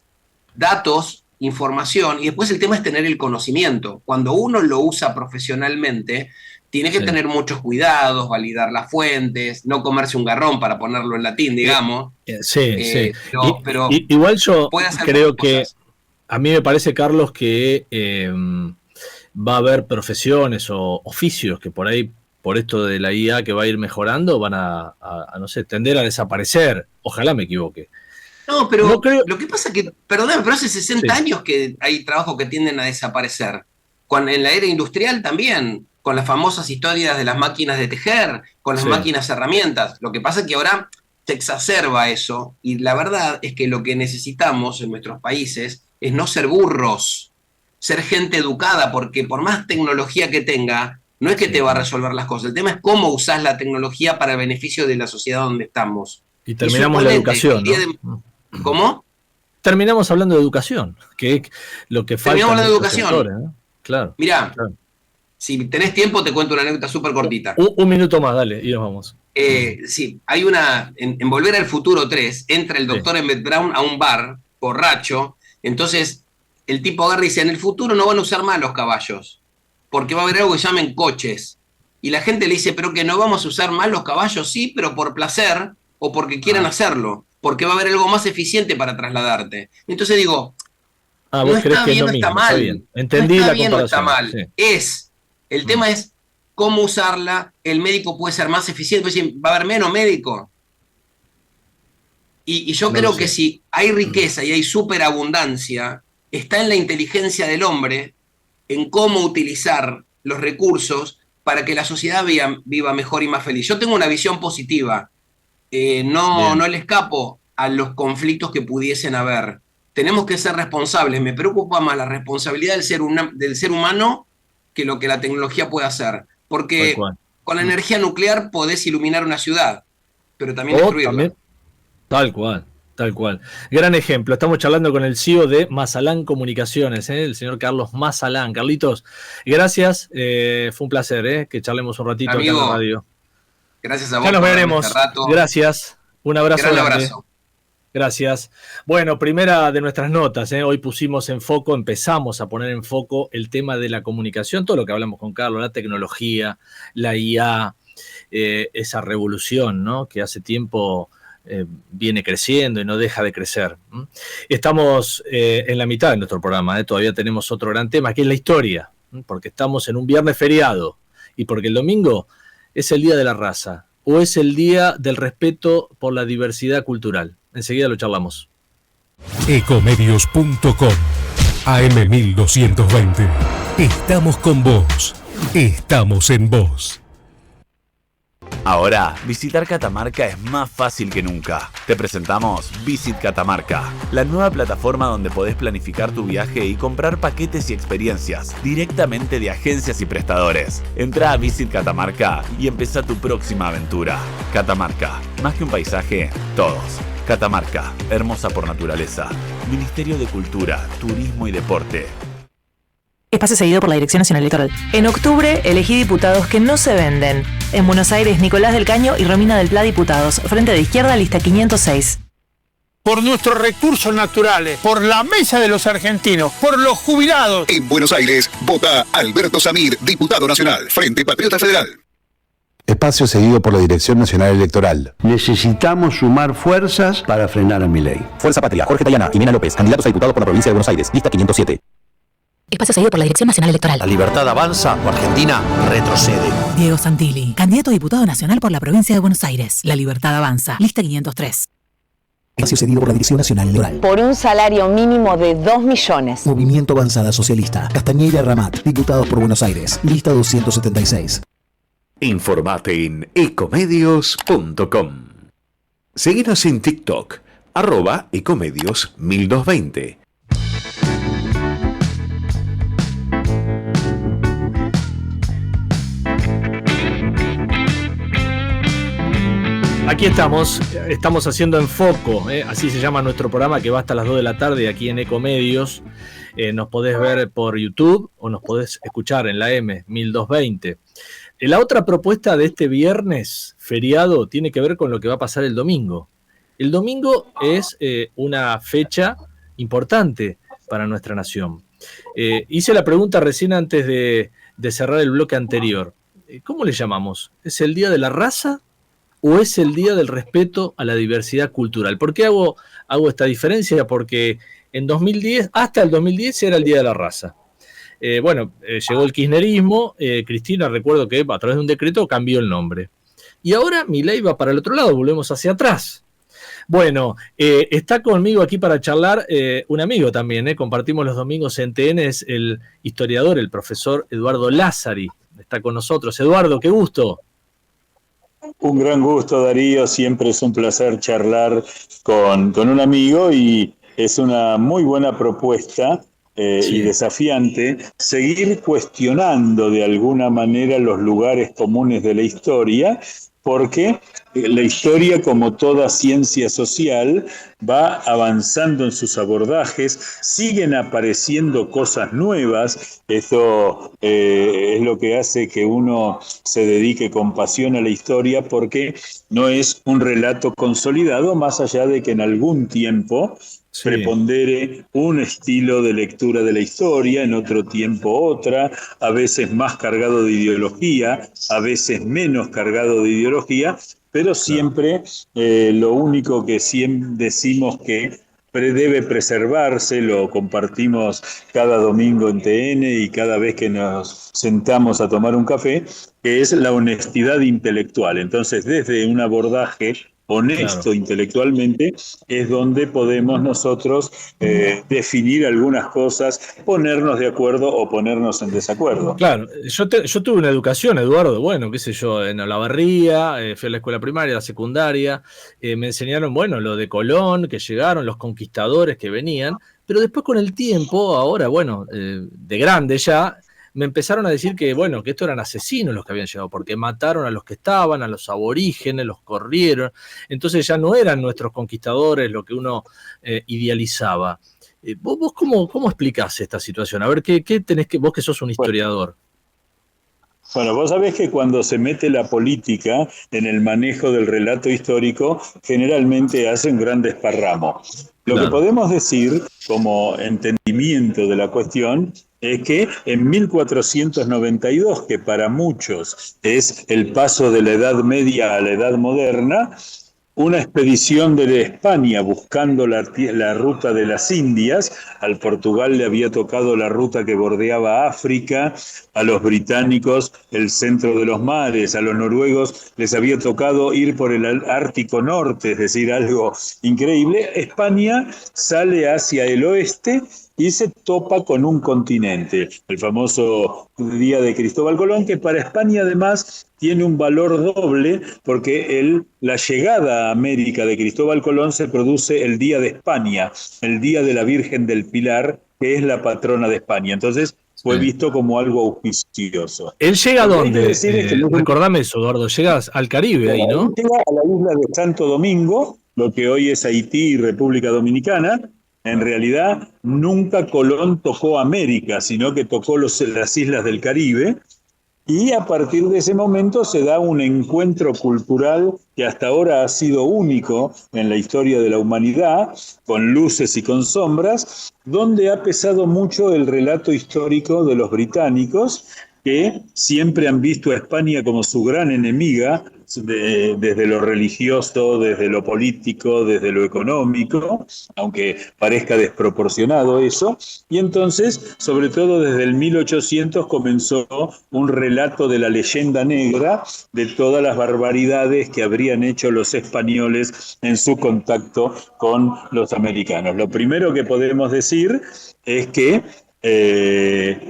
datos, información, y después el tema es tener el conocimiento. Cuando uno lo usa profesionalmente, tiene que tener muchos cuidados, validar las fuentes, no comerse un garrón, para ponerlo en latín, digamos. Sí. Pero igual yo creo que cosas. A mí me parece, Carlos, que va a haber profesiones o oficios que por ahí, por esto de la IA que va a ir mejorando, van a no sé, tender a desaparecer. Ojalá me equivoque. No, pero lo que pasa es que, perdóname, pero hace 60 años que hay trabajos que tienden a desaparecer. En la era industrial también, con las famosas historias de las máquinas de tejer, con las máquinas herramientas. Lo que pasa es que ahora se exacerba eso, y la verdad es que lo que necesitamos en nuestros países es no ser burros, ser gente educada, porque por más tecnología que tenga, no es que te va a resolver las cosas. El tema es cómo usás la tecnología para el beneficio de la sociedad donde estamos. Y terminamos la educación, ¿no? ¿Cómo? Terminamos hablando de educación, que es lo que falta. Terminamos hablando de educación. Sectores, ¿no? Claro. Mirá, si tenés tiempo te cuento una anécdota súper cortita. Un minuto más, dale, y nos vamos. Sí, hay en Volver al Futuro 3, entra el doctor Emmett Brown a un bar, borracho, entonces el tipo agarra y dice, en el futuro no van a usar más los caballos, porque va a haber algo que llamen coches. Y la gente le dice, pero que no vamos a usar más los caballos, sí, pero por placer o porque quieran hacerlo, porque va a haber algo más eficiente para trasladarte. Entonces digo, no está bien, no está mal. Entendí no está la bien, no está comparación. mal. El tema es cómo usarla. El médico puede ser más eficiente, va a haber menos médicos. Y yo creo que si hay riqueza y hay superabundancia, está en la inteligencia del hombre, en cómo utilizar los recursos para que la sociedad viva mejor y más feliz. Yo tengo una visión positiva. No le escapo a los conflictos que pudiesen haber. Tenemos que ser responsables. Me preocupa más la responsabilidad del ser humano que lo que la tecnología puede hacer. Porque con la energía nuclear podés iluminar una ciudad, pero también destruirla. Tal cual. Gran ejemplo. Estamos charlando con el CEO de Mazalán Comunicaciones, el señor Carlos Mazalán. Carlitos, gracias. Fue un placer que charlemos un ratito acá en la radio. Gracias a vos. Ya nos veremos. Gracias. Un abrazo. Gran abrazo. Gracias. Bueno, primera de nuestras notas. Hoy empezamos a poner en foco el tema de la comunicación, todo lo que hablamos con Carlos, la tecnología, la IA, esa revolución, ¿no?, que hace tiempo viene creciendo y no deja de crecer. Estamos en la mitad de nuestro programa, todavía tenemos otro gran tema, que es la historia, porque estamos en un viernes feriado y porque el domingo es el Día de la Raza o es el Día del Respeto por la Diversidad Cultural. Enseguida lo charlamos. Ecomedios.com AM1220. Estamos con vos. Estamos en vos. Ahora, visitar Catamarca es más fácil que nunca. Te presentamos Visit Catamarca, la nueva plataforma donde podés planificar tu viaje y comprar paquetes y experiencias directamente de agencias y prestadores. Entrá a Visit Catamarca y empezá tu próxima aventura. Catamarca, más que un paisaje, todos. Catamarca, hermosa por naturaleza. Ministerio de Cultura, Turismo y Deporte. Espacio cedido por la Dirección Nacional Electoral. En octubre, elegí diputados que no se venden. En Buenos Aires, Nicolás del Caño y Romina del Pla, diputados. Frente de Izquierda, lista 506. Por nuestros recursos naturales, por la mesa de los argentinos, por los jubilados. En Buenos Aires, vota Alberto Samir, diputado nacional. Frente Patriota Federal. Espacio seguido por la Dirección Nacional Electoral. Necesitamos sumar fuerzas para frenar a Milei. Fuerza Patria, Jorge Tayana y Nina López, candidatos a diputados por la provincia de Buenos Aires, lista 507. Espacio seguido por la Dirección Nacional Electoral. La libertad avanza o Argentina retrocede. Diego Santilli, candidato a diputado nacional por la provincia de Buenos Aires. La libertad avanza, lista 503. Espacio cedido por la Dirección Nacional Electoral. Por un salario mínimo de 2 millones. Movimiento Avanzada Socialista. Castañeda Ramat, diputados por Buenos Aires, lista 276. Informate en ecomedios.com. Seguinos en TikTok, @ecomedios1220. Aquí estamos haciendo En Foco, así se llama nuestro programa que va hasta las 2 de la tarde aquí en Ecomedios. Nos podés ver por YouTube o nos podés escuchar en la M1220. La otra propuesta de este viernes feriado tiene que ver con lo que va a pasar el domingo. El domingo es una fecha importante para nuestra nación. Hice la pregunta recién antes de cerrar el bloque anterior. ¿Cómo le llamamos? ¿Es el Día de la Raza o es el Día del Respeto a la Diversidad Cultural? ¿Por qué hago esta diferencia? Porque en 2010, hasta el 2010 era el Día de la Raza. Llegó el kirchnerismo, Cristina, recuerdo que a través de un decreto cambió el nombre. Y ahora Milei va para el otro lado, volvemos hacia atrás. Bueno, está conmigo aquí para charlar un amigo también, compartimos los domingos en TN, es el historiador, el profesor Eduardo Lázari. Está con nosotros. Eduardo, qué gusto. Un gran gusto, Darío. Siempre es un placer charlar con un amigo y es una muy buena propuesta y desafiante seguir cuestionando de alguna manera los lugares comunes de la historia, porque la historia, como toda ciencia social, va avanzando en sus abordajes, siguen apareciendo cosas nuevas. Esto es lo que hace que uno se dedique con pasión a la historia, porque no es un relato consolidado, más allá de que en algún tiempo prepondere un estilo de lectura de la historia, en otro tiempo otra, a veces más cargado de ideología, a veces menos cargado de ideología, pero siempre lo único que siempre decimos que debe preservarse, lo compartimos cada domingo en TN y cada vez que nos sentamos a tomar un café, que es la honestidad intelectual. Entonces, desde un abordaje honesto intelectualmente, es donde podemos nosotros definir algunas cosas, ponernos de acuerdo o ponernos en desacuerdo. Claro, yo tuve una educación, Eduardo, bueno, qué sé yo, en Olavarría, fui a la escuela primaria, la secundaria, me enseñaron, lo de Colón, que llegaron, los conquistadores que venían, pero después con el tiempo, ahora, de grande ya, me empezaron a decir que esto eran asesinos los que habían llegado, porque mataron a los que estaban, a los aborígenes, los corrieron. Entonces ya no eran nuestros conquistadores lo que uno idealizaba. ¿Vos cómo explicás esta situación? A ver, ¿qué tenés vos que sos un historiador? Bueno, vos sabés que cuando se mete la política en el manejo del relato histórico, generalmente hace un gran desparramo. Lo que podemos decir, como entendimiento de la cuestión, es que en 1492, que para muchos es el paso de la Edad Media a la Edad Moderna, una expedición de España buscando la ruta de las Indias, al Portugal le había tocado la ruta que bordeaba África, a los británicos el centro de los mares, a los noruegos les había tocado ir por el Ártico Norte, es decir, algo increíble. España sale hacia el oeste y se topa con un continente, el famoso día de Cristóbal Colón, que para España además tiene un valor doble, porque la llegada a América de Cristóbal Colón se produce el día de España, el día de la Virgen del Pilar, que es la patrona de España. Entonces fue visto como algo auspicioso. ¿Él llega a dónde? Recordame eso, Eduardo, llegas al Caribe ahí, ¿no? Llega a la isla de Santo Domingo, lo que hoy es Haití y República Dominicana. En realidad, nunca Colón tocó América, sino que tocó las islas del Caribe, y a partir de ese momento se da un encuentro cultural que hasta ahora ha sido único en la historia de la humanidad, con luces y con sombras, donde ha pesado mucho el relato histórico de los británicos, que siempre han visto a España como su gran enemiga, desde lo religioso, desde lo político, desde lo económico, aunque parezca desproporcionado eso. Y entonces, sobre todo desde el 1800, comenzó un relato de la leyenda negra, de todas las barbaridades que habrían hecho los españoles en su contacto con los americanos. Lo primero que podemos decir es que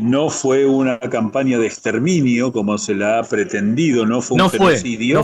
no fue una campaña de exterminio como se la ha pretendido, no fue un genocidio.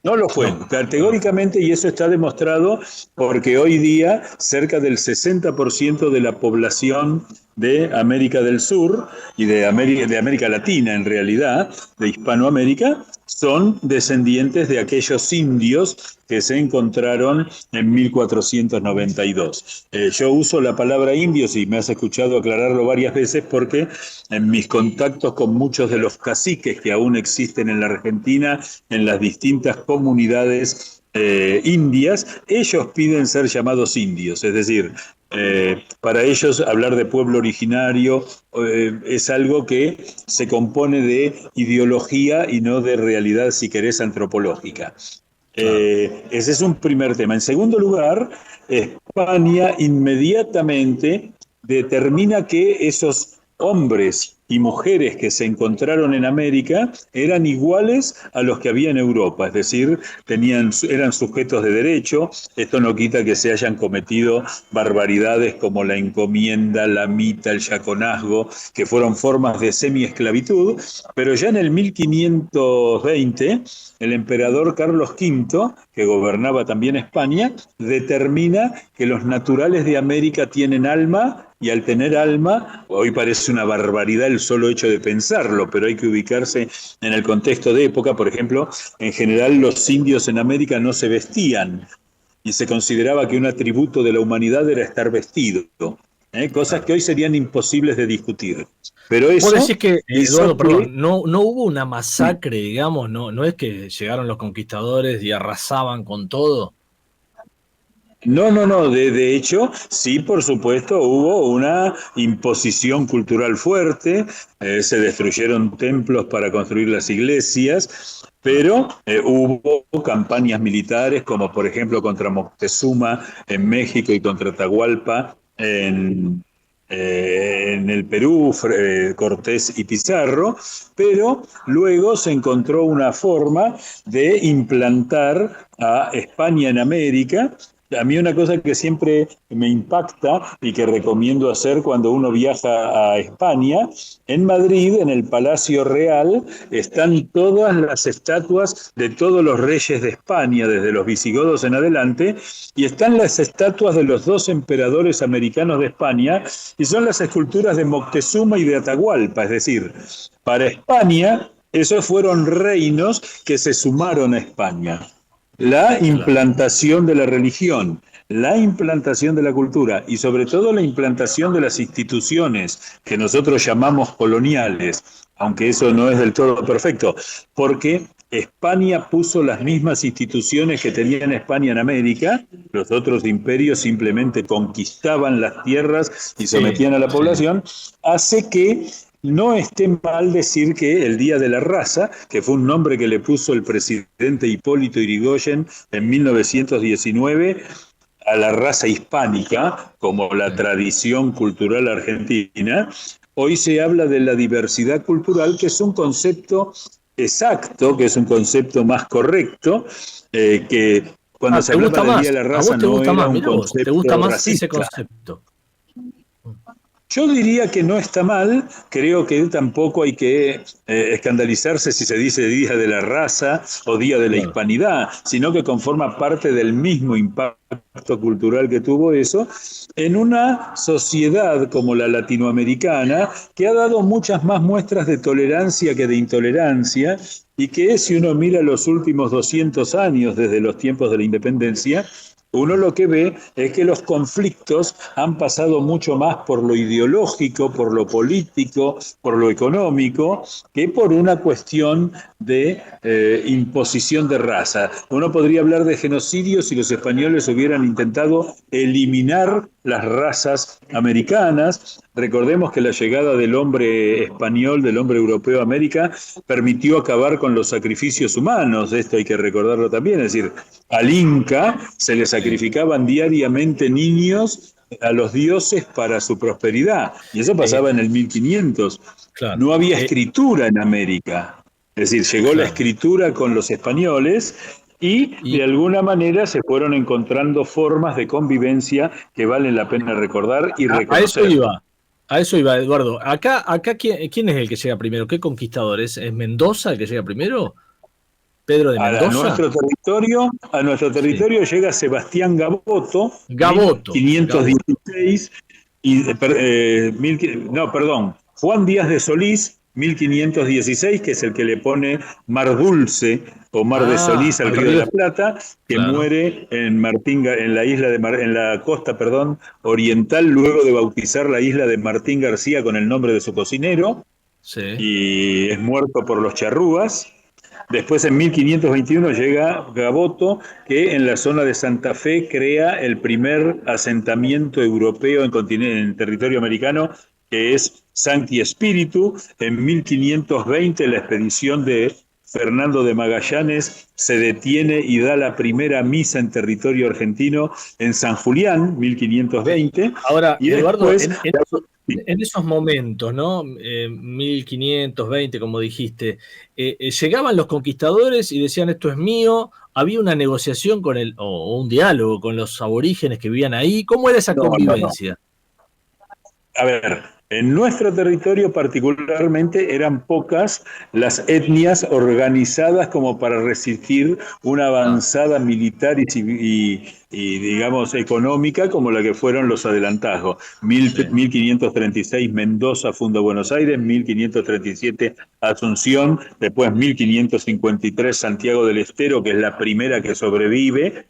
No lo fue, categóricamente, y eso está demostrado porque hoy día cerca del 60% de la población de América del Sur y de América Latina en realidad, de Hispanoamérica, son descendientes de aquellos indios que se encontraron en 1492. Yo uso la palabra indios y me has escuchado aclararlo varias veces porque en mis contactos con muchos de los caciques que aún existen en la Argentina, en las distintas comunidades indias, ellos piden ser llamados indios, es decir, para ellos hablar de pueblo originario es algo que se compone de ideología y no de realidad, si querés, antropológica. Ese es un primer tema. En segundo lugar, España inmediatamente determina que esos hombres y mujeres que se encontraron en América eran iguales a los que había en Europa, es decir, eran sujetos de derecho. Esto no quita que se hayan cometido barbaridades como la encomienda, la mita, el yaconazgo, que fueron formas de semiesclavitud, pero ya en el 1520 el emperador Carlos V, que gobernaba también España, determina que los naturales de América tienen alma. Y al tener alma, hoy parece una barbaridad el solo hecho de pensarlo, pero hay que ubicarse en el contexto de época. Por ejemplo, en general los indios en América no se vestían y se consideraba que un atributo de la humanidad era estar vestido, cosas que hoy serían imposibles de discutir. Pero eso... ¿Puedo decir que, Eduardo, perdón, no hubo una masacre, digamos? No es que llegaron los conquistadores y arrasaban con todo. No. De hecho, sí, por supuesto, hubo una imposición cultural fuerte, se destruyeron templos para construir las iglesias, pero hubo campañas militares, como por ejemplo contra Moctezuma en México y contra Atahualpa en el Perú, Cortés y Pizarro, pero luego se encontró una forma de implantar a España en América. A mí una cosa que siempre me impacta y que recomiendo hacer cuando uno viaja a España, en Madrid, en el Palacio Real, están todas las estatuas de todos los reyes de España, desde los visigodos en adelante, y están las estatuas de los dos emperadores americanos de España, y son las esculturas de Moctezuma y de Atahualpa, es decir, para España, esos fueron reinos que se sumaron a España. La implantación de la religión, la implantación de la cultura y sobre todo la implantación de las instituciones que nosotros llamamos coloniales, aunque eso no es del todo perfecto, porque España puso las mismas instituciones que tenía en España en América, los otros imperios simplemente conquistaban las tierras y sometían a la población, hace que no esté mal decir que el Día de la Raza, que fue un nombre que le puso el presidente Hipólito Yrigoyen en 1919 a la raza hispánica, como la tradición cultural argentina, hoy se habla de la diversidad cultural, que es un concepto exacto, que es un concepto más correcto, que cuando se hablaba del Día de la Raza no era un concepto ¿te gusta más racista. ese concepto? Yo diría que no está mal, creo que tampoco hay que escandalizarse si se dice Día de la Raza o Día de la Hispanidad, sino que conforma parte del mismo impacto cultural que tuvo eso, en una sociedad como la latinoamericana, que ha dado muchas más muestras de tolerancia que de intolerancia, y que si uno mira los últimos 200 años desde los tiempos de la independencia, uno lo que ve es que los conflictos han pasado mucho más por lo ideológico, por lo político, por lo económico, que por una cuestión de imposición de raza. Uno podría hablar de genocidio si los españoles hubieran intentado eliminar las razas americanas. Recordemos que la llegada del hombre español, del hombre europeo a América, permitió acabar con los sacrificios humanos. Esto hay que recordarlo también. Es decir, al Inca se le sacrificaban diariamente niños a los dioses para su prosperidad. Y eso pasaba en el 1500. Claro. No había escritura en América. Es decir, llegó la escritura con los españoles y de alguna manera se fueron encontrando formas de convivencia que valen la pena recordar y reconocer. A eso iba, Eduardo. Acá ¿quién es el que llega primero? ¿Qué conquistador? ¿Es Mendoza el que llega primero? ¿Pedro de Mendoza? A nuestro territorio llega Sebastián Gaboto, 1516, Juan Díaz de Solís, 1516, que es el que le pone Mar Dulce o Mar de Solís al Río de la Plata, que muere en la isla en la costa, oriental, luego de bautizar la isla de Martín García con el nombre de su cocinero, y es muerto por los charrúas. Después, en 1521, llega Gaboto, que en la zona de Santa Fe crea el primer asentamiento europeo en territorio americano, que es Sancti Spiritu. En 1520, la expedición de Fernando de Magallanes se detiene y da la primera misa en territorio argentino en San Julián, 1520. Ahora, y Eduardo, después, en esos momentos, ¿no? 1520, como dijiste, llegaban los conquistadores y decían esto es mío. ¿Había una negociación o un diálogo con los aborígenes que vivían ahí? ¿Cómo era esa convivencia? A ver, en nuestro territorio particularmente eran pocas las etnias organizadas como para resistir una avanzada militar y digamos, económica como la que fueron los adelantazgos. 1536 Mendoza funda Buenos Aires, 1537 Asunción, después 1553 Santiago del Estero, que es la primera que sobrevive.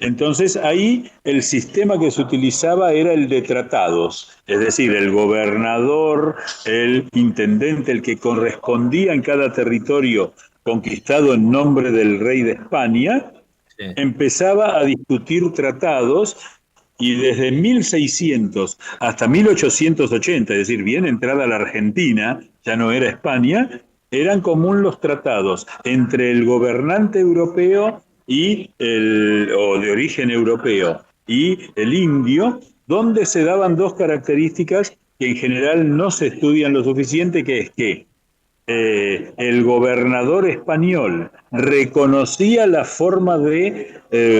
Entonces ahí el sistema que se utilizaba era el de tratados, es decir, el gobernador, el intendente, el que correspondía en cada territorio conquistado en nombre del rey de España, empezaba a discutir tratados, y desde 1600 hasta 1880, es decir, bien entrada la Argentina, ya no era España, eran común los tratados entre el gobernante europeo o de origen europeo y el indio, donde se daban dos características que en general no se estudian lo suficiente, que es que el gobernador español reconocía la forma de,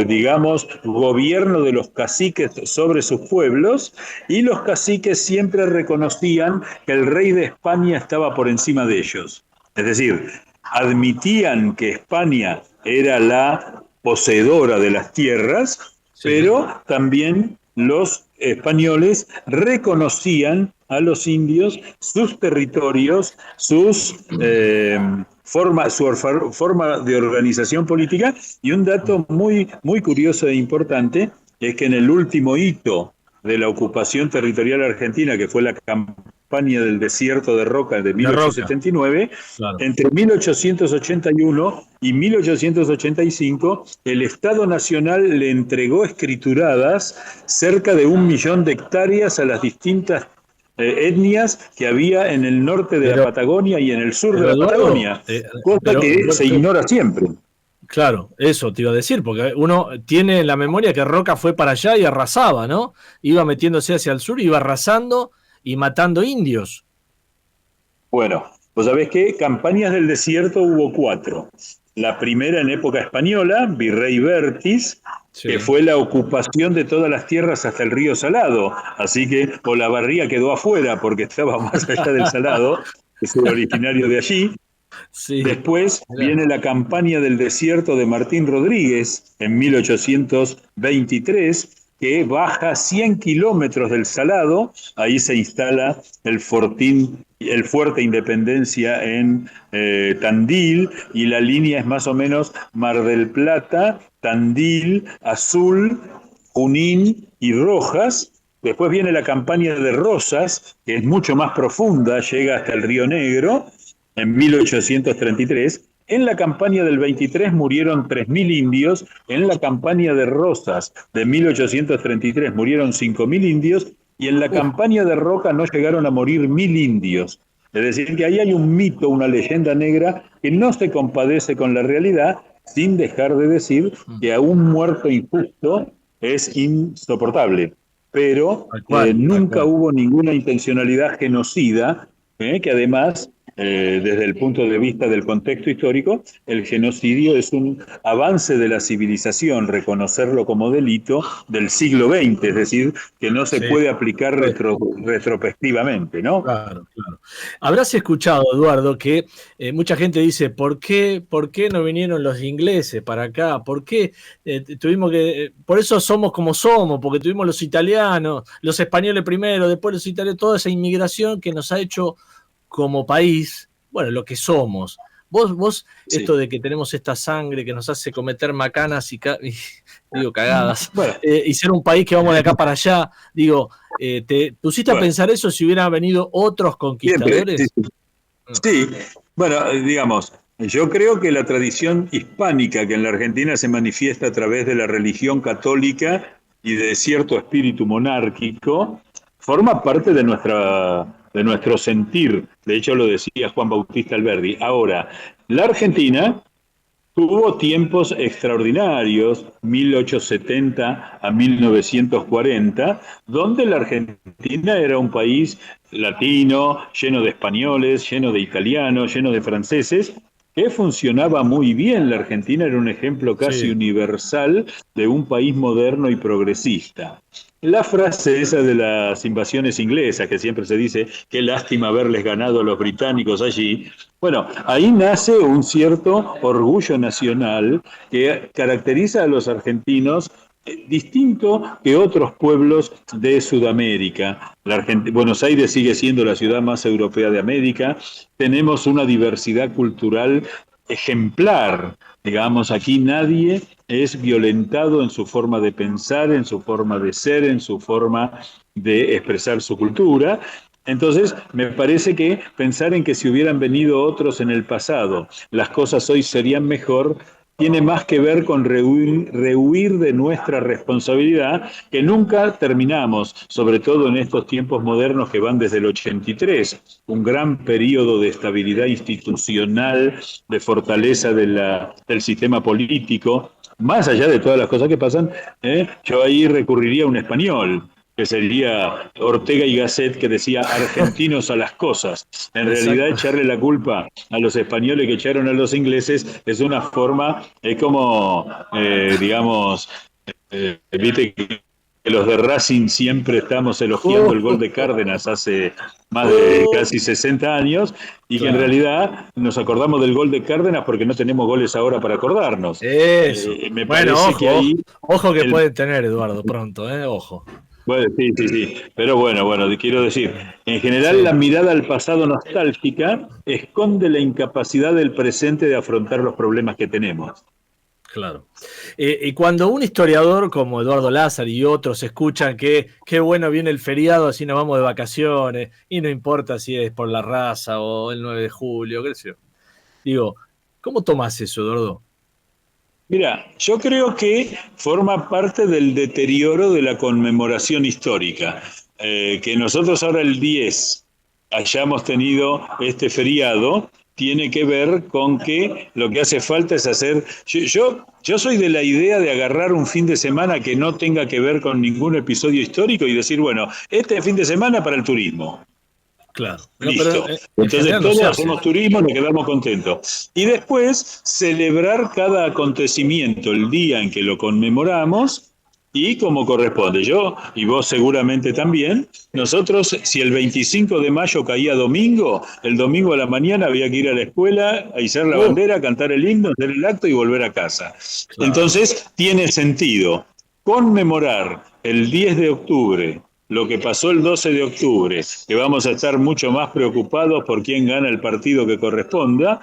digamos, gobierno de los caciques sobre sus pueblos, y los caciques siempre reconocían que el rey de España estaba por encima de ellos. Es decir, admitían que España era la poseedora de las tierras, pero también los españoles reconocían a los indios sus territorios, su forma de organización política. Y un dato muy, muy curioso e importante es que en el último hito de la ocupación territorial argentina, que fue la campaña del Desierto de Roca de 1879, entre 1881 y 1885, el Estado Nacional le entregó escrituradas cerca de 1 millón de hectáreas a las distintas etnias que había en el norte de la Patagonia y en el sur de la Patagonia, cosa que se ignora siempre. Claro, eso te iba a decir, porque uno tiene en la memoria que Roca fue para allá y arrasaba, ¿no? Iba metiéndose hacia el sur, iba arrasando y matando indios. Bueno, pues sabés que campañas del desierto hubo 4. La primera en época española, Virrey Vértiz, que fue la ocupación de todas las tierras hasta el río Salado. Así que Olavarría quedó afuera porque estaba más allá del Salado, que es el originario de allí. Después viene la campaña del desierto de Martín Rodríguez en 1823, que baja 100 kilómetros del Salado. Ahí se instala el Fuerte Independencia en Tandil, y la línea es más o menos Mar del Plata, Tandil, Azul, Junín y Rojas. Después viene la campaña de Rosas, que es mucho más profunda, llega hasta el Río Negro, en 1833. En la campaña del 23 murieron 3.000 indios. En la campaña de Rosas de 1833 murieron 5.000 indios. Y en la campaña de Roca no llegaron a morir 1.000 indios. Es decir, que ahí hay un mito, una leyenda negra que no se compadece con la realidad, sin dejar de decir que a un muerto injusto es insoportable. Pero nunca hubo ninguna intencionalidad genocida, que además desde el punto de vista del contexto histórico, el genocidio es un avance de la civilización, reconocerlo como delito del siglo XX, es decir, que no se puede aplicar retrospectivamente, ¿no? Claro, claro. Habrás escuchado, Eduardo, que mucha gente dice, ¿por qué no vinieron los ingleses para acá? ¿Por qué tuvimos que...? Por eso somos como somos, porque tuvimos los italianos, los españoles primero, después los italianos, toda esa inmigración que nos ha hecho como país, bueno, lo que somos. Vos esto de que tenemos esta sangre que nos hace cometer macanas y digo, cagadas, y ser un país que vamos de acá para allá, digo, ¿te pusiste a pensar eso si hubieran venido otros conquistadores? Sí, bueno, digamos, yo creo que la tradición hispánica que en la Argentina se manifiesta a través de la religión católica y de cierto espíritu monárquico, forma parte de nuestro sentir. De hecho, lo decía Juan Bautista Alberdi. Ahora, la Argentina tuvo tiempos extraordinarios, 1870 a 1940, donde la Argentina era un país latino, lleno de españoles, lleno de italianos, lleno de franceses, que funcionaba muy bien. La Argentina era un ejemplo casi universal de un país moderno y progresista. La frase esa de las invasiones inglesas, que siempre se dice, qué lástima haberles ganado a los británicos allí. Bueno, ahí nace un cierto orgullo nacional que caracteriza a los argentinos distinto que otros pueblos de Sudamérica. Buenos Aires sigue siendo la ciudad más europea de América. Tenemos una diversidad cultural ejemplar. Digamos, aquí nadie es violentado en su forma de pensar, en su forma de ser, en su forma de expresar su cultura. Entonces, me parece que pensar en que si hubieran venido otros en el pasado, las cosas hoy serían mejor, tiene más que ver con rehuir de nuestra responsabilidad, que nunca terminamos, sobre todo en estos tiempos modernos que van desde el 83, un gran periodo de estabilidad institucional, de fortaleza del sistema político. Más allá de todas las cosas que pasan, yo ahí recurriría a un español, que sería Ortega y Gasset, que decía argentinos a las cosas. En realidad, echarle la culpa a los españoles que echaron a los ingleses es una forma, es como, digamos, viste que los de Racing siempre estamos elogiando el gol de Cárdenas hace más de casi 60 años, y que en realidad nos acordamos del gol de Cárdenas porque no tenemos goles ahora para acordarnos. Eso. Me bueno, parece ojo, que ahí ojo que pueden tener, Eduardo, pronto, ojo. Bueno, sí. Pero bueno, quiero decir, en general la mirada al pasado nostálgica esconde la incapacidad del presente de afrontar los problemas que tenemos. Claro. Y cuando un historiador como Eduardo Lázari y otros escuchan que qué bueno viene el feriado, así nos vamos de vacaciones, y no importa si es por la raza o el 9 de julio, qué sé yo. Digo, ¿cómo tomás eso, Eduardo? Mira, yo creo que forma parte del deterioro de la conmemoración histórica. Que nosotros ahora el 10 hayamos tenido este feriado tiene que ver con que lo que hace falta es hacer... Yo soy de la idea de agarrar un fin de semana que no tenga que ver con ningún episodio histórico y decir, bueno, este fin de semana para el turismo. Claro. Listo. Entonces todos hacemos turismo, nos quedamos contentos. Y después celebrar cada acontecimiento el día en que lo conmemoramos y como corresponde. Yo, y vos seguramente también, nosotros, si el 25 de mayo caía domingo, el domingo a la mañana había que ir a la escuela, a izar la bandera, cantar el himno, hacer el acto y volver a casa. Claro. Entonces, tiene sentido conmemorar el 10 de octubre, lo que pasó el 12 de octubre, que vamos a estar mucho más preocupados por quién gana el partido que corresponda,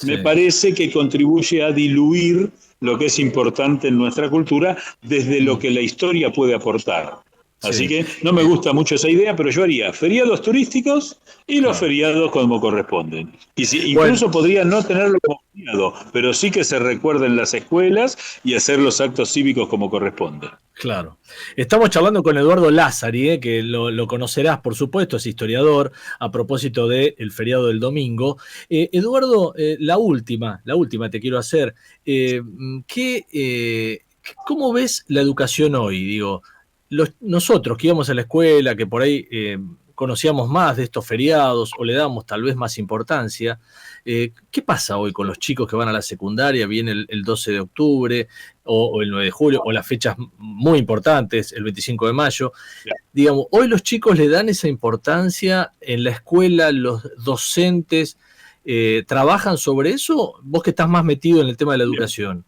me parece que contribuye a diluir lo que es importante en nuestra cultura desde lo que la historia puede aportar. Así que no me gusta mucho esa idea, pero yo haría feriados turísticos y los feriados como corresponden. Y incluso podría no tenerlo como feriado, pero sí que se recuerden las escuelas y hacer los actos cívicos como corresponde. Claro. Estamos charlando con Eduardo Lázari, que lo conocerás, por supuesto, es historiador, a propósito del feriado del domingo. Eduardo, la última te quiero hacer. ¿Cómo ves la educación hoy? Digo, nosotros que íbamos a la escuela, que por ahí conocíamos más de estos feriados o le dábamos tal vez más importancia. ¿Qué pasa hoy con los chicos que van a la secundaria? Viene el 12 de octubre o el 9 de julio o las fechas muy importantes, el 25 de mayo. Digamos, hoy los chicos le dan esa importancia en la escuela, los docentes trabajan sobre eso. Vos que estás más metido en el tema de la educación.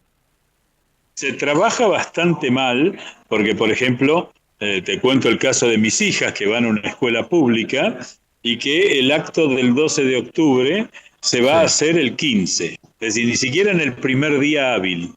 Se trabaja bastante mal porque, por ejemplo, te cuento el caso de mis hijas que van a una escuela pública y que el acto del 12 de octubre se va a hacer el 15, es decir, ni siquiera en el primer día hábil.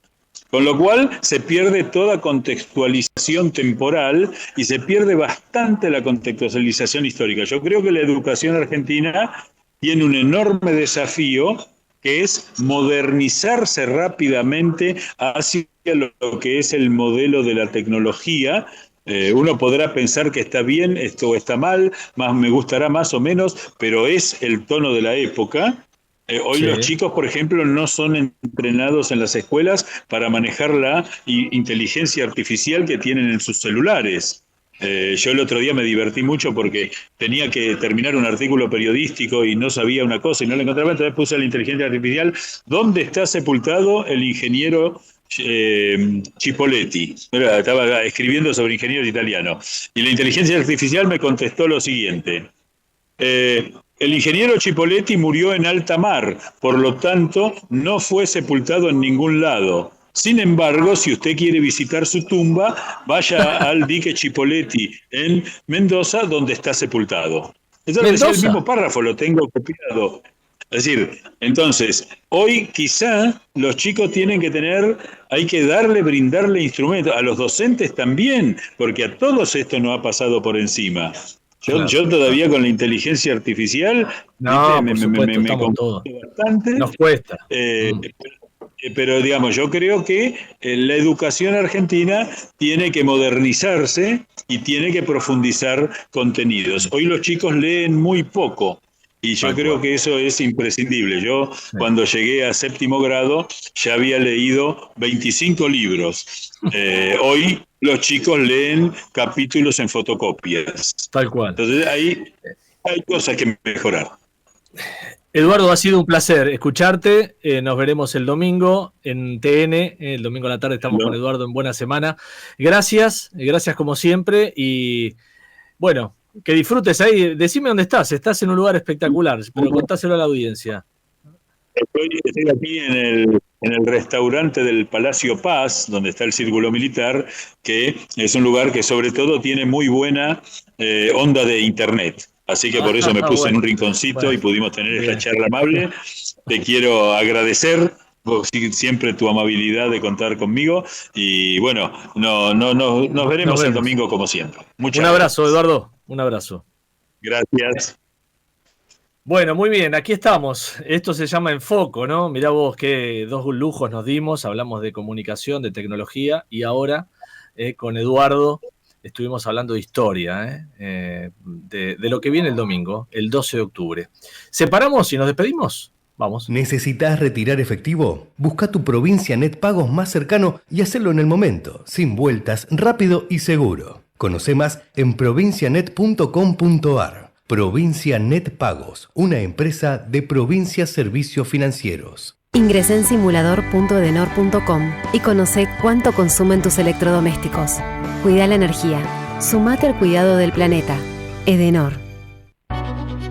Con lo cual se pierde toda contextualización temporal y se pierde bastante la contextualización histórica. Yo creo que la educación argentina tiene un enorme desafío, que es modernizarse rápidamente hacia lo que es el modelo de la tecnología. Uno podrá pensar que está bien, esto está mal, más me gustará más o menos, pero es el tono de la época. Hoy los chicos, por ejemplo, no son entrenados en las escuelas para manejar la inteligencia artificial que tienen en sus celulares. Yo el otro día me divertí mucho porque tenía que terminar un artículo periodístico y no sabía una cosa y no la encontraba, entonces puse a la inteligencia artificial: ¿dónde está sepultado el ingeniero Cipoletti? Estaba escribiendo sobre ingenieros italianos y la inteligencia artificial me contestó lo siguiente: el ingeniero Cipoletti murió en alta mar, por lo tanto no fue sepultado en ningún lado. Sin embargo, si usted quiere visitar su tumba, vaya al dique Cipoletti en Mendoza, donde está sepultado. Entonces, el mismo párrafo lo tengo copiado. Es decir, entonces, hoy quizá los chicos tienen que hay que brindarle instrumentos, a los docentes también, porque a todos esto nos ha pasado por encima. Yo todavía con la inteligencia artificial me complico bastante. Nos cuesta. Pero digamos, yo creo que la educación argentina tiene que modernizarse y tiene que profundizar contenidos. Hoy los chicos leen muy poco y yo creo que eso es imprescindible. Yo cuando llegué a 7º grado ya había leído 25 libros. Hoy los chicos leen capítulos en fotocopias. Tal cual. Entonces hay cosas que mejorar. Eduardo, ha sido un placer escucharte. Nos veremos el domingo en TN. El domingo a la tarde estamos con Eduardo en Buena Semana. Gracias como siempre. Y bueno, que disfrutes ahí. Decime dónde estás. Estás en un lugar espectacular, pero contáselo a la audiencia. Estoy aquí en el restaurante del Palacio Paz, donde está el Círculo Militar, que es un lugar que sobre todo tiene muy buena onda de internet. Así que por eso me puse en un rinconcito y pudimos tener esta charla amable. Te quiero agradecer siempre tu amabilidad de contar conmigo. Y bueno, nos veremos el domingo como siempre. Un abrazo, Eduardo. Un abrazo. Gracias. Bueno, muy bien, aquí estamos. Esto se llama En Foco, ¿no? Mirá vos qué dos lujos nos dimos. Hablamos de comunicación, de tecnología y ahora con Eduardo estuvimos hablando de historia, de lo que viene el domingo, el 12 de octubre. ¿Separamos y nos despedimos? Vamos. ¿Necesitas retirar efectivo? Busca tu Provincia Net Pagos más cercano y hacelo en el momento, sin vueltas, rápido y seguro. Conoce más en provincianet.com.ar. Provincia Net Pagos, una empresa de Provincia Servicios Financieros. Ingresá en simulador.edenor.com y conoce cuánto consumen tus electrodomésticos. Cuida la energía. Sumate al cuidado del planeta. Edenor.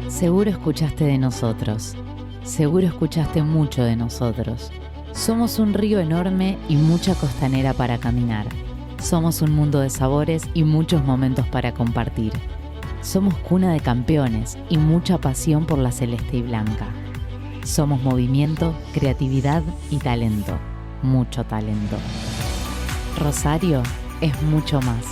Seguro escuchaste de nosotros. Seguro escuchaste mucho de nosotros. Somos un río enorme y mucha costanera para caminar. Somos un mundo de sabores y muchos momentos para compartir. Somos cuna de campeones y mucha pasión por la celeste y blanca. Somos movimiento, creatividad y talento. Mucho talento. Rosario es mucho más.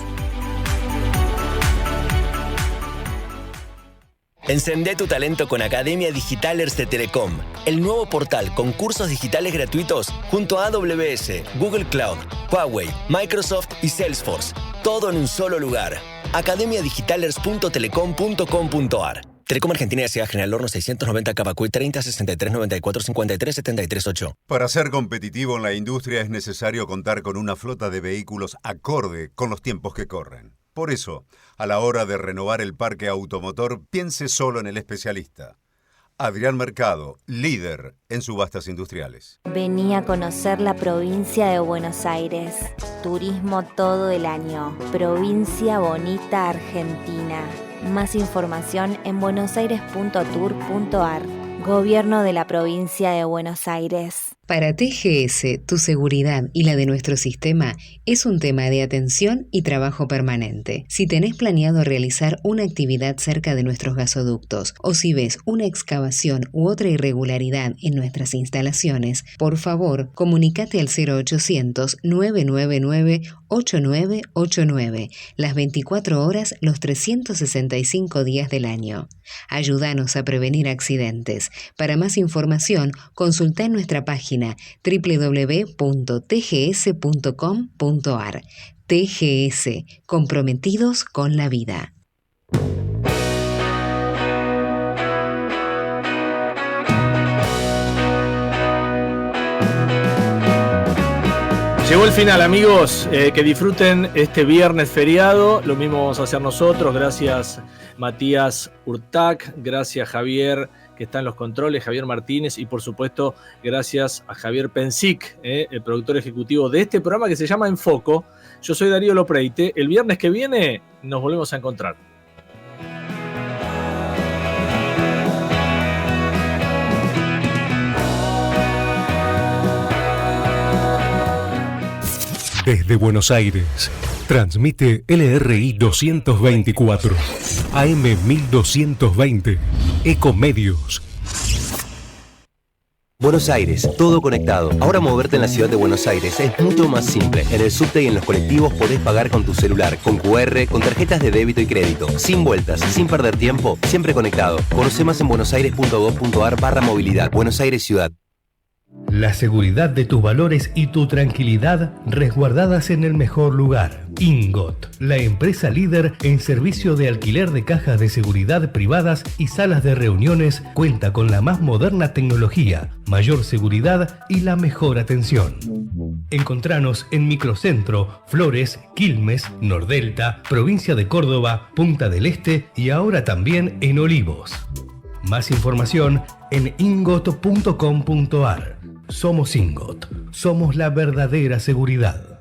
Encendé tu talento con Academia Digitalers de Telecom, el nuevo portal con cursos digitales gratuitos junto a AWS, Google Cloud, Huawei, Microsoft y Salesforce. Todo en un solo lugar. academiadigitalers.telecom.com.ar. Telecom Argentina S.A. General Horno 690 Cavacuy 30 63 94 53 73 8. Para ser competitivo en la industria es necesario contar con una flota de vehículos acorde con los tiempos que corren. Por eso, a la hora de renovar el parque automotor, piense solo en el especialista. Adrián Mercado, líder en subastas industriales. Vení a conocer la provincia de Buenos Aires. Turismo todo el año. Provincia bonita Argentina. Más información en buenosaires.tour.ar. Gobierno de la provincia de Buenos Aires. Para TGS, tu seguridad y la de nuestro sistema es un tema de atención y trabajo permanente. Si tenés planeado realizar una actividad cerca de nuestros gasoductos o si ves una excavación u otra irregularidad en nuestras instalaciones, por favor, comunícate al 0800-999-8989, las 24 horas, los 365 días del año. Ayúdanos a prevenir accidentes. Para más información, consulta en nuestra página www.tgs.com.ar. TGS, comprometidos con la vida. Llegó el final, amigos. Que disfruten este viernes feriado. Lo mismo vamos a hacer nosotros. Gracias, Matías Urtac. Gracias, Javier, que está en los controles, Javier Martínez. Y por supuesto, gracias a Javier Pensic, el productor ejecutivo de este programa que se llama En Foco. Yo soy Darío Lopreite. El viernes que viene nos volvemos a encontrar. Desde Buenos Aires, transmite LRI 224, AM 1220, Ecomedios. Buenos Aires, todo conectado. Ahora moverte en la ciudad de Buenos Aires es mucho más simple. En el subte y en los colectivos podés pagar con tu celular, con QR, con tarjetas de débito y crédito. Sin vueltas, sin perder tiempo, siempre conectado. Conoce más en buenosaires.gov.ar/movilidad. Buenos Aires Ciudad. La seguridad de tus valores y tu tranquilidad resguardadas en el mejor lugar. Ingot, la empresa líder en servicio de alquiler de cajas de seguridad privadas y salas de reuniones, cuenta con la más moderna tecnología, mayor seguridad y la mejor atención. Encontranos en Microcentro, Flores, Quilmes, Nordelta, Provincia de Córdoba, Punta del Este y ahora también en Olivos. Más información en ingot.com.ar. Somos Ingot. Somos la verdadera seguridad.